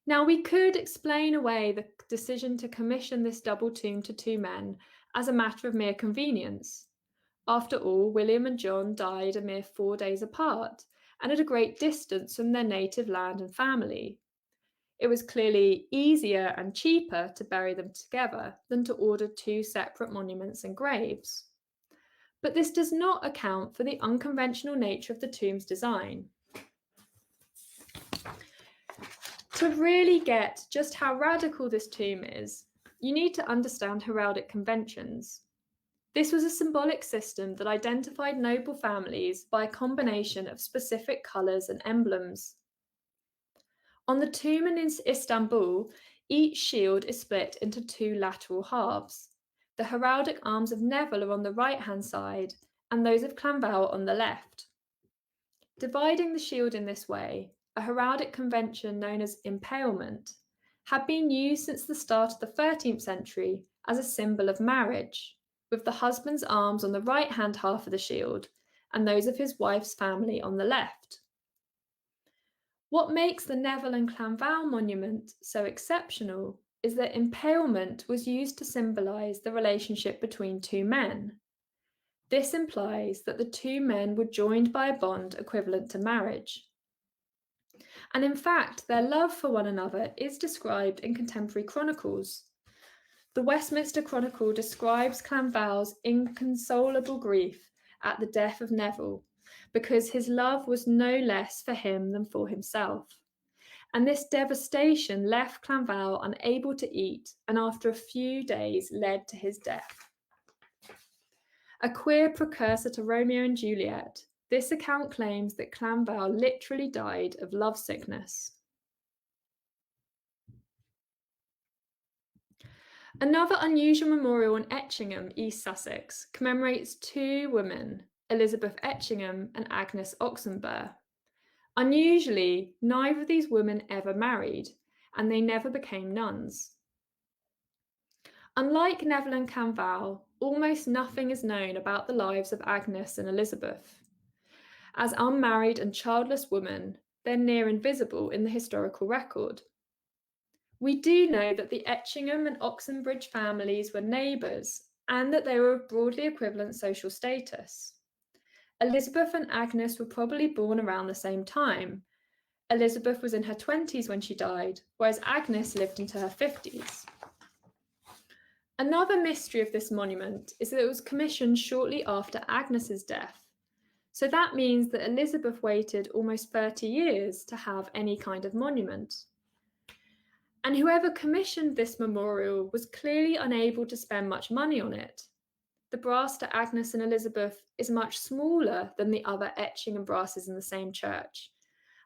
Now, we could explain away the decision to commission this double tomb to 2 men as a matter of mere convenience. After all, William and John died a mere 4 days apart and at a great distance from their native land and family. It was clearly easier and cheaper to bury them together than to order 2 separate monuments and graves. But this does not account for the unconventional nature of the tomb's design. To really get just how radical this tomb is, you need to understand heraldic conventions. This was a symbolic system that identified noble families by a combination of specific colours and emblems. On the tomb in Istanbul, each shield is split into 2 lateral halves. The heraldic arms of Neville are on the right-hand side and those of Clanval on the left. Dividing the shield in this way, a heraldic convention known as impalement, had been used since the start of the 13th century as a symbol of marriage, with the husband's arms on the right-hand half of the shield and those of his wife's family on the left. What makes the Neville and Clanval monument so exceptional is that impalement was used to symbolise the relationship between 2 men. This implies that the 2 men were joined by a bond equivalent to marriage. And in fact, their love for one another is described in contemporary chronicles. The Westminster Chronicle describes Clanval's inconsolable grief at the death of Neville, because his love was no less for him than for himself. and this devastation left Clanval unable to eat, and after a few days led to his death. A queer precursor to Romeo and Juliet, this account claims that Clanval literally died of lovesickness. Another unusual memorial in Etchingham, East Sussex, commemorates two women, Elizabeth Etchingham and Agnes Oxenbough. Unusually, neither of these women ever married, and they never became nuns. Unlike Neville and Clanval, almost nothing is known about the lives of Agnes and Elizabeth. As unmarried and childless women, they're near invisible in the historical record. We do know that the Etchingham and Oxenbridge families were neighbours and that they were of broadly equivalent social status. Elizabeth and Agnes were probably born around the same time. Elizabeth was in her 20s when she died, whereas Agnes lived into her 50s. Another mystery of this monument is that it was commissioned shortly after Agnes's death. So that means that Elizabeth waited almost 30 years to have any kind of monument. And whoever commissioned this memorial was clearly unable to spend much money on it. The brass to Agnes and Elizabeth is much smaller than the other Etchingham brasses in the same church,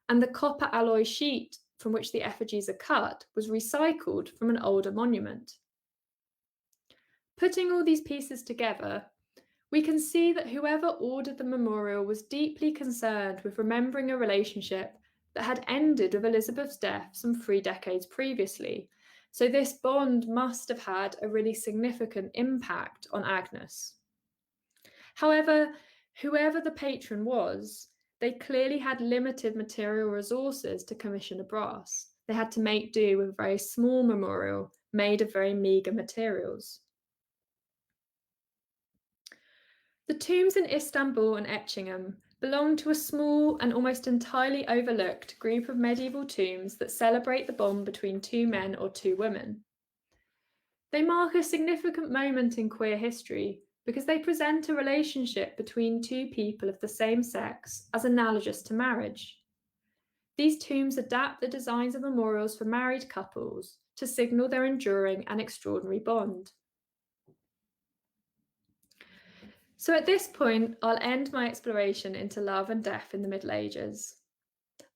and the copper alloy sheet from which the effigies are cut was recycled from an older monument. Putting all these pieces together, we can see that whoever ordered the memorial was deeply concerned with remembering a relationship that had ended with Elizabeth's death some 3 decades previously, so this bond must have had a really significant impact on Agnes. However, whoever the patron was, they clearly had limited material resources to commission a brass. They had to make do with a very small memorial made of very meagre materials. The tombs in Istanbul and Etchingham belong to a small and almost entirely overlooked group of medieval tombs that celebrate the bond between two men or two women. They mark a significant moment in queer history because they present a relationship between two people of the same sex as analogous to marriage. These tombs adapt the designs of memorials for married couples to signal their enduring and extraordinary bond. So at this point, I'll end my exploration into love and death in the Middle Ages.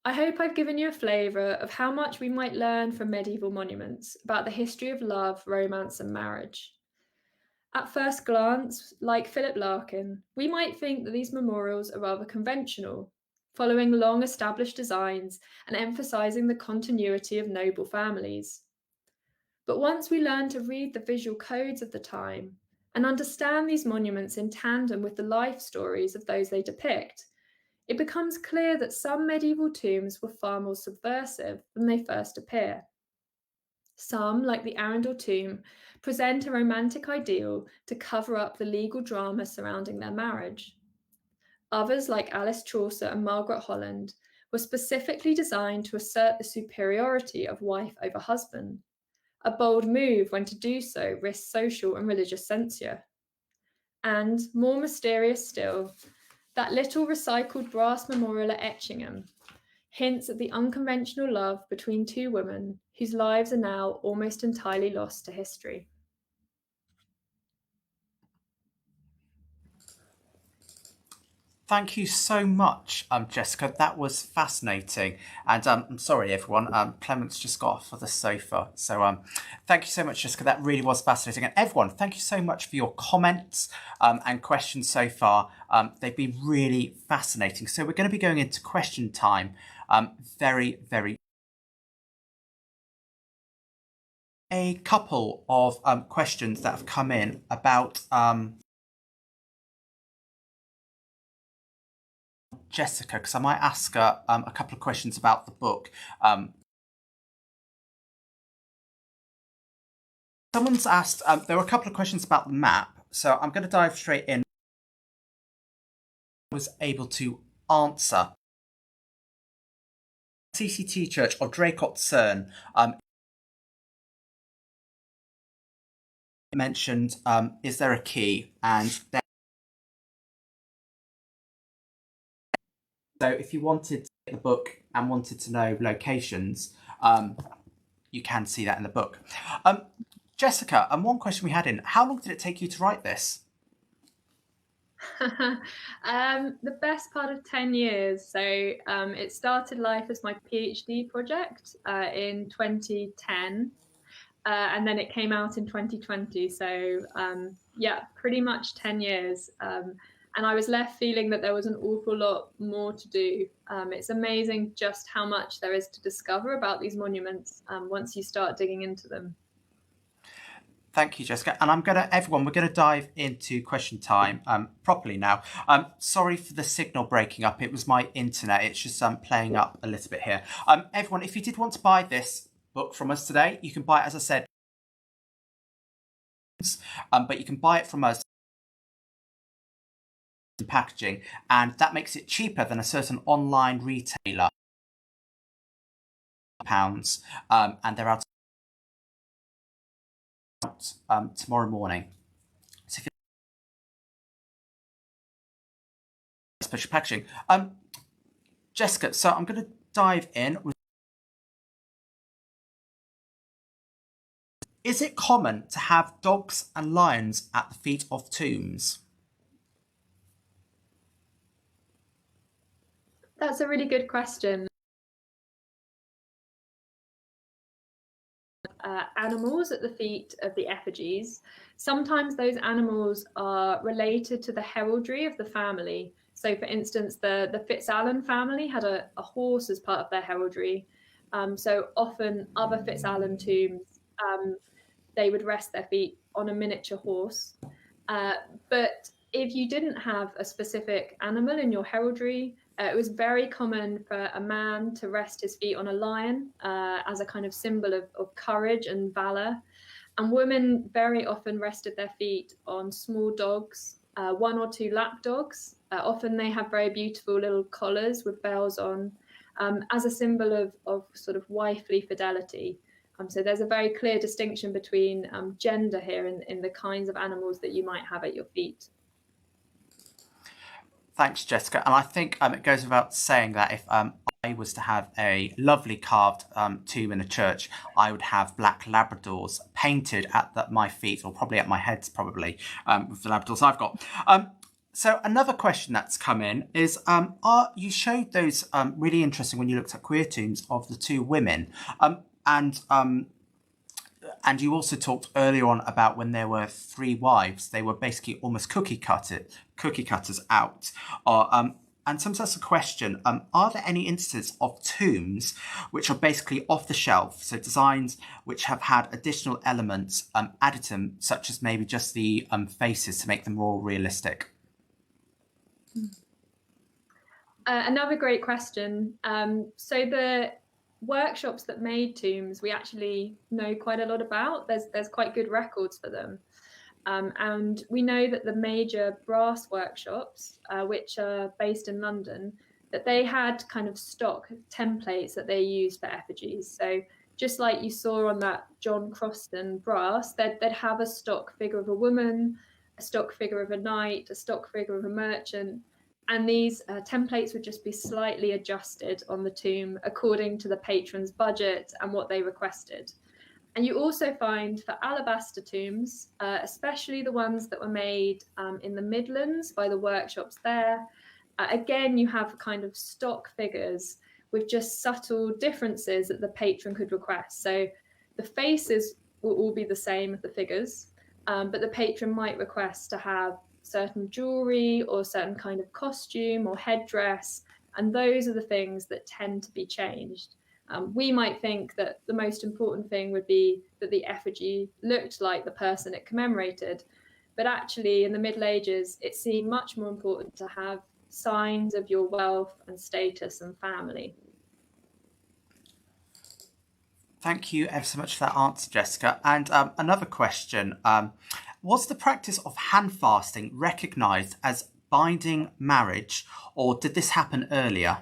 I hope I've given you a flavour of how much we might learn from medieval monuments about the history of love, romance and marriage. At first glance, like Philip Larkin, we might think that these memorials are rather conventional, following long established designs and emphasising the continuity of noble families. But once we learn to read the visual codes of the time, and understand these monuments in tandem with the life stories of those they depict, it becomes clear that some medieval tombs were far more subversive than they first appear. Some, like the Arundel Tomb, present a romantic ideal to cover up the legal drama surrounding their marriage. Others, like Alice Chaucer and Margaret Holland, were specifically designed to assert the superiority of wife over husband, a bold move when to do so risks social and religious censure. And, more mysterious still, that little recycled brass memorial at Etchingham hints at the unconventional love between two women whose lives are now almost entirely lost to history. Thank you so much, Jessica. That was fascinating. And I'm sorry, everyone. Clements just got off of the sofa. So thank you so much, Jessica. That really was fascinating. And everyone, thank you so much for your comments and questions so far. They've been really fascinating. So we're going to be going into question time very, very. A couple of questions that have come in about Jessica, because I might ask her a couple of questions about the book. Someone's asked, there were a couple of questions about the map, so I'm going to dive straight in. I was able to answer. CCT Church or Draycott Cern mentioned, is there a key? And so if you wanted to get the book and wanted to know locations, you can see that in the book. Jessica, and one question we had in, how long did it take you to write this? The best part of 10 years. So it started life as my PhD project in 2010. And then it came out in 2020. So yeah, pretty much 10 years. And I was left feeling that there was an awful lot more to do. It's amazing just how much there is to discover about these monuments once you start digging into them. Thank you, Jessica. And we're going to dive into question time properly now. Sorry for the signal breaking up. It was my internet. It's just playing up a little bit here. Everyone, if you did want to buy this book from us today, you can buy it, as I said, but you can buy it from us in packaging, and that makes it cheaper than a certain online retailer. Pounds, and they're out tomorrow morning. So if you special packaging, Jessica. So I'm going to dive in. Is it common to have dogs and lions at the feet of tombs? That's a really good question. Animals at the feet of the effigies. Sometimes those animals are related to the heraldry of the family. So, for instance, the FitzAlan family had a horse as part of their heraldry. So often other FitzAlan tombs, they would rest their feet on a miniature horse. But if you didn't have a specific animal in your heraldry, it was very common for a man to rest his feet on a lion as a kind of symbol of courage and valor. And women very often rested their feet on small dogs, 1 or 2 lap dogs. Often they have very beautiful little collars with bells on, as a symbol of sort of wifely fidelity. So there's a very clear distinction between gender here in the kinds of animals that you might have at your feet. Thanks, Jessica. And I think it goes without saying that if I was to have a lovely carved tomb in a church, I would have black Labradors painted at my feet, or probably at my heads, probably, with the Labradors I've got. So another question that's come in is, you showed those really interesting when you looked at queer tombs of the 2 women. And you also talked earlier on about when there were 3 wives, they were basically almost cookie cutters out. And sometimes that's a question, are there any instances of tombs which are basically off the shelf, so designs which have had additional elements added to them, such as maybe just the faces to make them more realistic? Another great question. So the workshops that made tombs, we actually know quite a lot about. There's quite good records for them. And we know that the major brass workshops, which are based in London, that they had kind of stock templates that they used for effigies. So just like you saw on that John Croston brass, they'd have a stock figure of a woman, a stock figure of a knight, a stock figure of a merchant. And these templates would just be slightly adjusted on the tomb according to the patron's budget and what they requested. And you also find for alabaster tombs, especially the ones that were made in the Midlands by the workshops there, again, you have kind of stock figures with just subtle differences that the patron could request. So the faces will all be the same as the figures, but the patron might request to have certain jewelry or certain kind of costume or headdress, and those are the things that tend to be changed. We might think that the most important thing would be that the effigy looked like the person it commemorated, but actually in the Middle Ages it seemed much more important to have signs of your wealth and status and family. Thank you ever so much for that answer, Jessica. And another question, was the practice of hand fasting recognised as binding marriage, or did this happen earlier?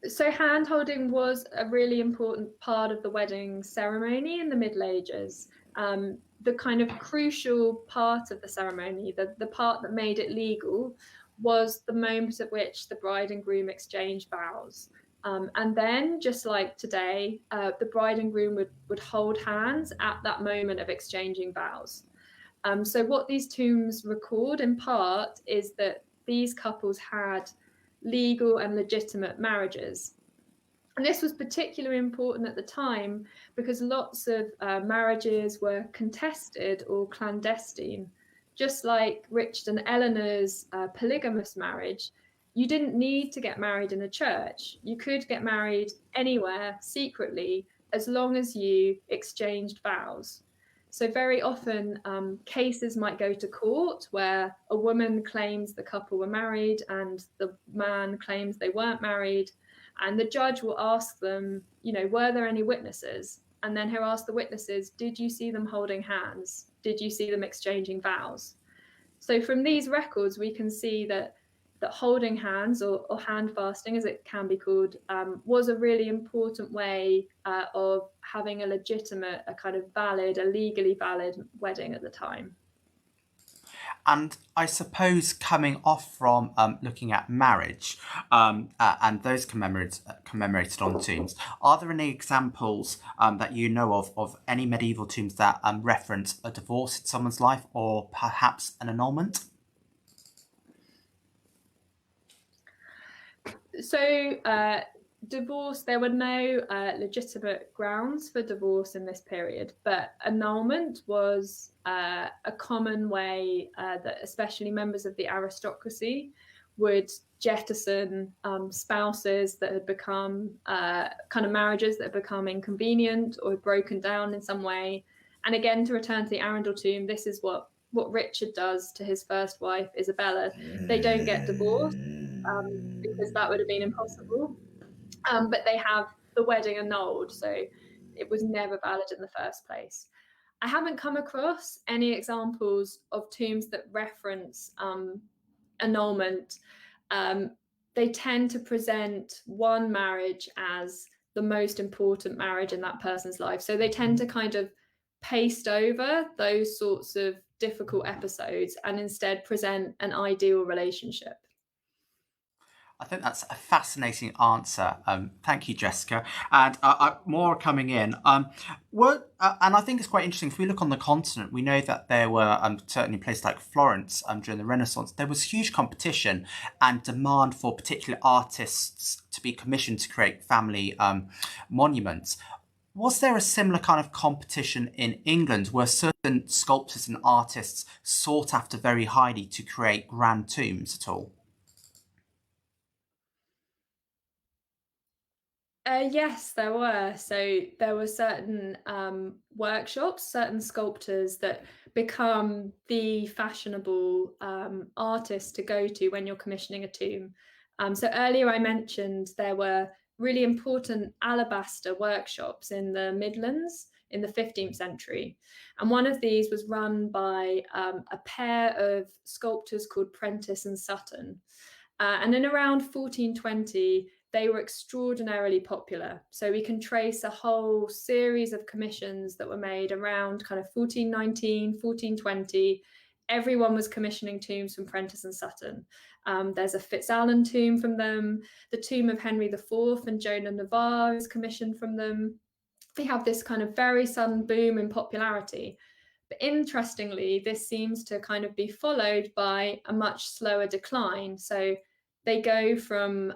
So hand-holding was a really important part of the wedding ceremony in the Middle Ages. The kind of crucial part of the ceremony, the part that made it legal, was the moment at which the bride and groom exchanged vows. And then, just like today, the bride and groom would hold hands at that moment of exchanging vows. So what these tombs record in part is that these couples had legal and legitimate marriages. And this was particularly important at the time because lots of marriages were contested or clandestine. Just like Richard and Eleanor's polygamous marriage, you didn't need to get married in a church. You could get married anywhere secretly as long as you exchanged vows. So very often cases might go to court where a woman claims the couple were married and the man claims they weren't married. And the judge will ask them, were there any witnesses? And then he'll ask the witnesses, did you see them holding hands? Did you see them exchanging vows? So from these records, we can see that holding hands, or hand fasting, as it can be called, was a really important way of having a legitimate, a kind of valid, a legally valid wedding at the time. And I suppose coming off from looking at marriage and those commemorated on tombs, are there any examples that you know of any medieval tombs that reference a divorce in someone's life or perhaps an annulment? So divorce, there were no legitimate grounds for divorce in this period, but annulment was a common way that especially members of the aristocracy would jettison spouses that had become kind of marriages that had become inconvenient or had broken down in some way. And again, to return to the Arundel Tomb, this is what Richard does to his first wife, Isabella. They don't get divorced because that would have been impossible. But they have the wedding annulled, so it was never valid in the first place. I haven't come across any examples of tombs that reference annulment. They tend to present one marriage as the most important marriage in that person's life. So they tend to kind of paste over those sorts of difficult episodes and instead present an ideal relationship. I think that's a fascinating answer. Thank you, Jessica. And more are coming in. And I think it's quite interesting. If we look on the continent, we know that there were certainly places like Florence during the Renaissance. There was huge competition and demand for particular artists to be commissioned to create family monuments. Was there a similar kind of competition in England where certain sculptors and artists sought after very highly to create grand tombs at all? Yes, there were. So there were certain workshops, certain sculptors that become the fashionable artists to go to when you're commissioning a tomb. So earlier I mentioned there were really important alabaster workshops in the Midlands in the 15th century. And one of these was run by a pair of sculptors called Prentice and Sutton. And in around 1420, they were extraordinarily popular. So we can trace a whole series of commissions that were made around kind of 1419, 1420. Everyone was commissioning tombs from Prentice and Sutton. There's a Fitzalan tomb from them. The tomb of Henry IV and Joan of Navarre is commissioned from them. They have this kind of very sudden boom in popularity. But interestingly, this seems to kind of be followed by a much slower decline. So they go from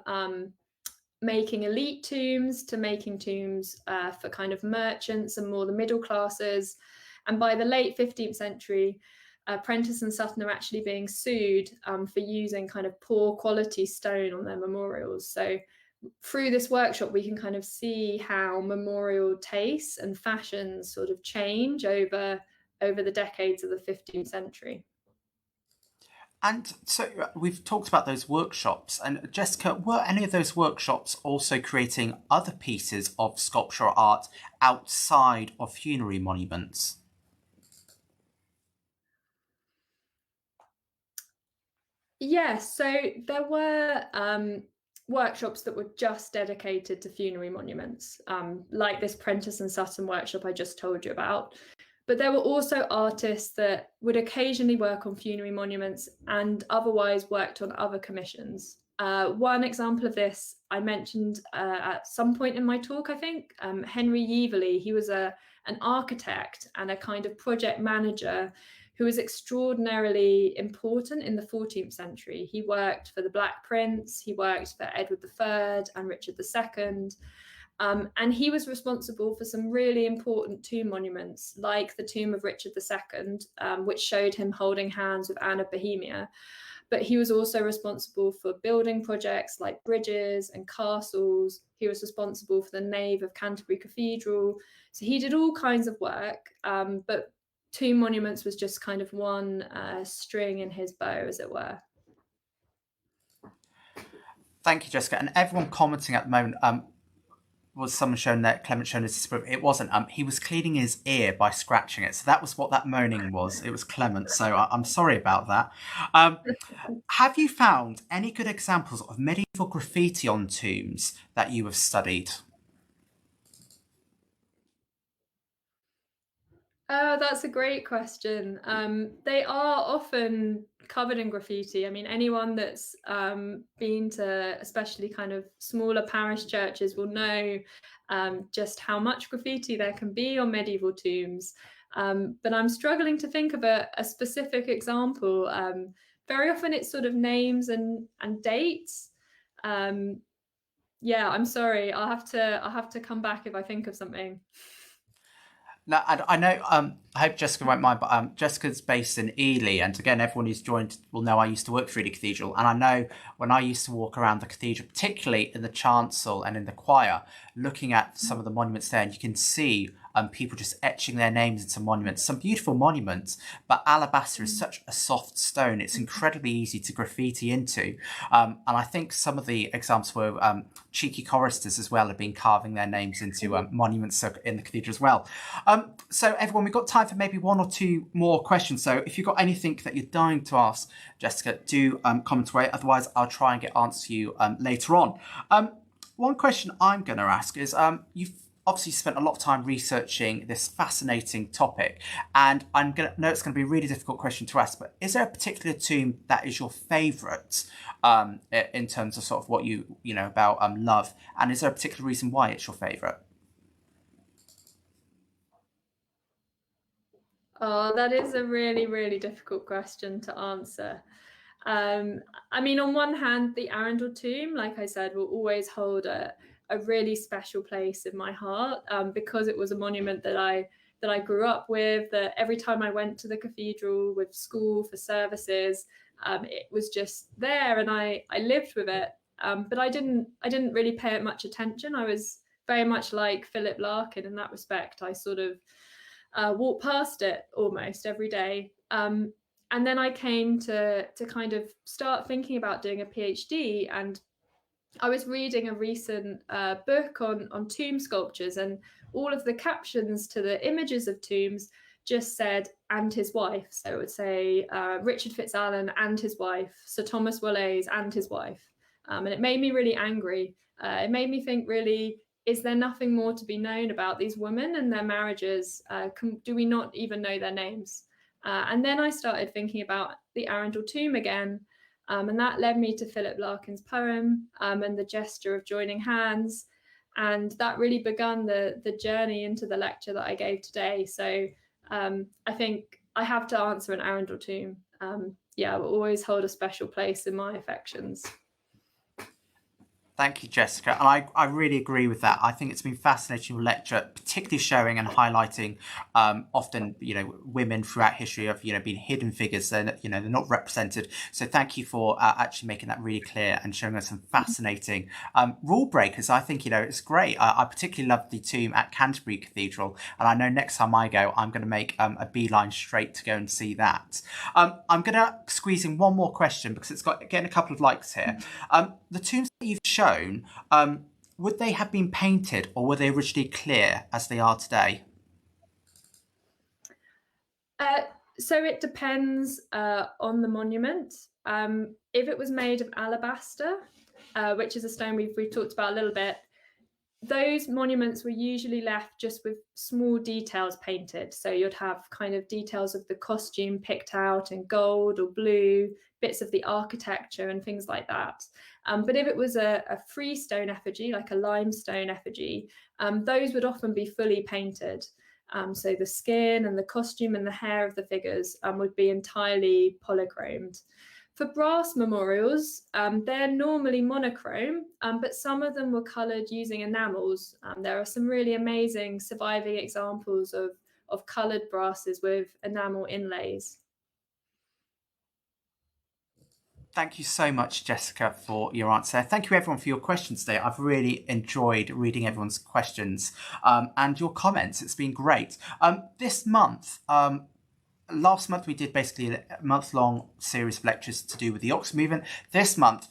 making elite tombs to making tombs for kind of merchants and more the middle classes. And by the late 15th century, Prentice and Sutton are actually being sued for using kind of poor quality stone on their memorials. So through this workshop, we can kind of see how memorial tastes and fashions sort of change over the decades of the 15th century. And so we've talked about those workshops. And Jessica, were any of those workshops also creating other pieces of sculptural art outside of funerary monuments? Yes, so there were workshops that were just dedicated to funerary monuments, like this Prentice and Sutton workshop I just told you about. But there were also artists that would occasionally work on funerary monuments and otherwise worked on other commissions. One example of this I mentioned at some point in my talk, I think, Henry Ewelme. He was an architect and a kind of project manager who was extraordinarily important in the 14th century. He worked for the Black Prince, he worked for Edward III and Richard II. And he was responsible for some really important tomb monuments, like the tomb of Richard II, which showed him holding hands with Anne of Bohemia. But he was also responsible for building projects like bridges and castles. He was responsible for the nave of Canterbury Cathedral. So he did all kinds of work, but tomb monuments was just kind of one string in his bow, as it were. Thank you, Jessica. And everyone commenting at the moment, was someone showing that Clement showing his disproof? It wasn't. He was cleaning his ear by scratching it. So that was what that moaning was. It was Clement. So I'm sorry about that. Have you found any good examples of medieval graffiti on tombs that you have studied? Oh, that's a great question. They are often covered in graffiti. I mean, anyone that's been to especially kind of smaller parish churches will know just how much graffiti there can be on medieval tombs. But I'm struggling to think of a specific example. Very often it's sort of names and dates. Yeah, I'm sorry. I'll have to come back if I think of something. Now, I know, I hope Jessica won't mind, but Jessica's based in Ely, and again, everyone who's joined will know I used to work for Ely Cathedral, and I know when I used to walk around the cathedral, particularly in the chancel and in the choir, looking at some of the monuments there, and you can see people just etching their names into monuments. Some beautiful monuments, but alabaster is such a soft stone. It's incredibly easy to graffiti into. And I think some of the examples were cheeky choristers as well have been carving their names into monuments in the cathedral as well. So everyone, we've got time for maybe one or two more questions. So if you've got anything that you're dying to ask, Jessica, do comment away. Otherwise, I'll try and get answer to you later on. One question I'm going to ask is, you've obviously spent a lot of time researching this fascinating topic, and I'm going to know it's going to be a really difficult question to ask, but is there a particular tomb that is your favourite in terms of sort of what you know about love, and is there a particular reason why it's your favourite? Oh, that is a really, really difficult question to answer. I mean, on one hand, the Arundel Tomb, like I said, will always hold a really special place in my heart because it was a monument that I grew up with. That every time I went to the cathedral with school for services, it was just there, and I lived with it. But I didn't really pay it much attention. I was very much like Philip Larkin in that respect. I sort of walked past it almost every day. And then I came to kind of start thinking about doing a PhD, and I was reading a recent book on tomb sculptures, and all of the captions to the images of tombs just said "and his wife." So it would say Richard FitzAlan and his wife, Sir Thomas Wolays and his wife, and it made me really angry. It made me think, really, is there nothing more to be known about these women and their marriages? Do we not even know their names? And then I started thinking about the Arundel Tomb again, and that led me to Philip Larkin's poem and the gesture of joining hands. And that really began the journey into the lecture that I gave today. So I think I have to answer an Arundel Tomb. Yeah, it will always hold a special place in my affections. Thank you, Jessica. And I really agree with that. I think it's been fascinating lecture, particularly showing and highlighting often, women throughout history have, been hidden figures. They're not represented. So thank you for actually making that really clear and showing us some fascinating rule breakers. I think, it's great. I particularly love the tomb at Canterbury Cathedral. And I know next time I go, I'm going to make a beeline straight to go and see that. I'm going to squeeze in one more question because it's getting a couple of likes here. The tombs that you've shown, would they have been painted or were they originally clear as they are today? So it depends on the monument. If it was made of alabaster, which is a stone we've talked about a little bit, those monuments were usually left just with small details painted. So you'd have kind of details of the costume picked out in gold or blue, bits of the architecture and things like that. But if it was a freestone effigy, like a limestone effigy, those would often be fully painted. So the skin and the costume and the hair of the figures would be entirely polychromed. For brass memorials, they're normally monochrome, but some of them were coloured using enamels. There are some really amazing surviving examples of coloured brasses with enamel inlays. Thank you so much, Jessica, for your answer. Thank you, everyone, for your questions today. I've really enjoyed reading everyone's questions and your comments. It's been great. This month, last month we did basically a month-long series of lectures to do with the Oxford movement. This month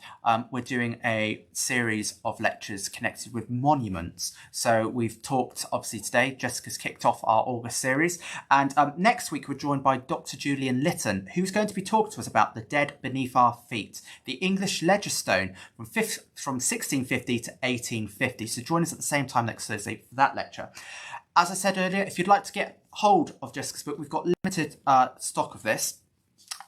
we're doing a series of lectures connected with monuments. So we've talked, obviously today, Jessica's kicked off our August series. And next week we're joined by Dr. Julian Litton, who's going to be talking to us about the dead beneath our feet, the English ledger stone from 1650 to 1850. So join us at the same time next Thursday for that lecture. As I said earlier, if you'd like to get hold of Jessica's book, we've got limited stock of this.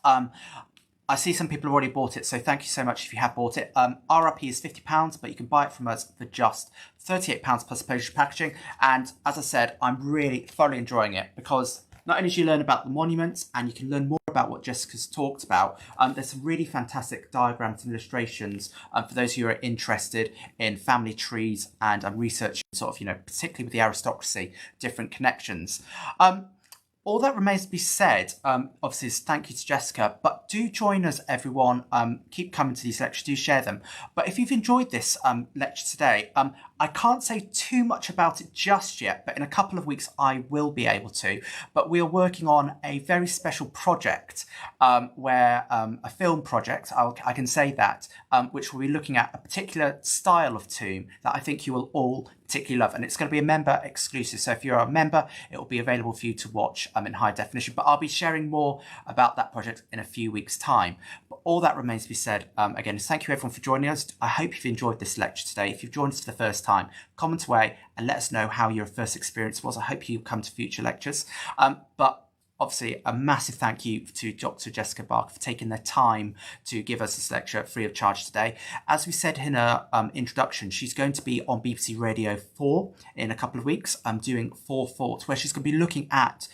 I see some people have already bought it, so thank you so much if you have bought it. RRP is £50, but you can buy it from us for just £38 plus postage packaging. And as I said, I'm really thoroughly enjoying it because not only do you learn about the monuments and you can learn more about what Jessica's talked about, there's some really fantastic diagrams and illustrations for those who are interested in family trees and research, sort of, particularly with the aristocracy, different connections. All that remains to be said, obviously, is thank you to Jessica, but do join us, everyone. Keep coming to these lectures, do share them. But if you've enjoyed this lecture today, I can't say too much about it just yet, but in a couple of weeks I will be able to. But we are working on a very special project where a film project, I can say that, which will be looking at a particular style of tomb that I think you will all particularly love. And it's going to be a member exclusive. So if you're a member, it will be available for you to watch in high definition. But I'll be sharing more about that project in a few weeks' time. But all that remains to be said, again, is thank you everyone for joining us. I hope you've enjoyed this lecture today. If you've joined us for the first time, comment away and let us know how your first experience was. I hope you come to future lectures. But obviously, a massive thank you to Dr. Jessica Barker for taking the time to give us this lecture free of charge today. As we said in her introduction, she's going to be on BBC Radio 4 in a couple of weeks, doing 4 Thoughts, where she's going to be looking at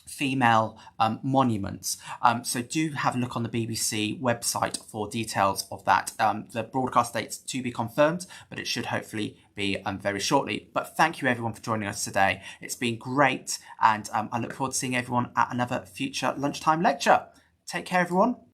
female monuments. So do have a look on the BBC website for details of that. The broadcast date's to be confirmed, but it should hopefully be very shortly. But thank you everyone for joining us today. It's been great, and I look forward to seeing everyone at another future lunchtime lecture. Take care, everyone.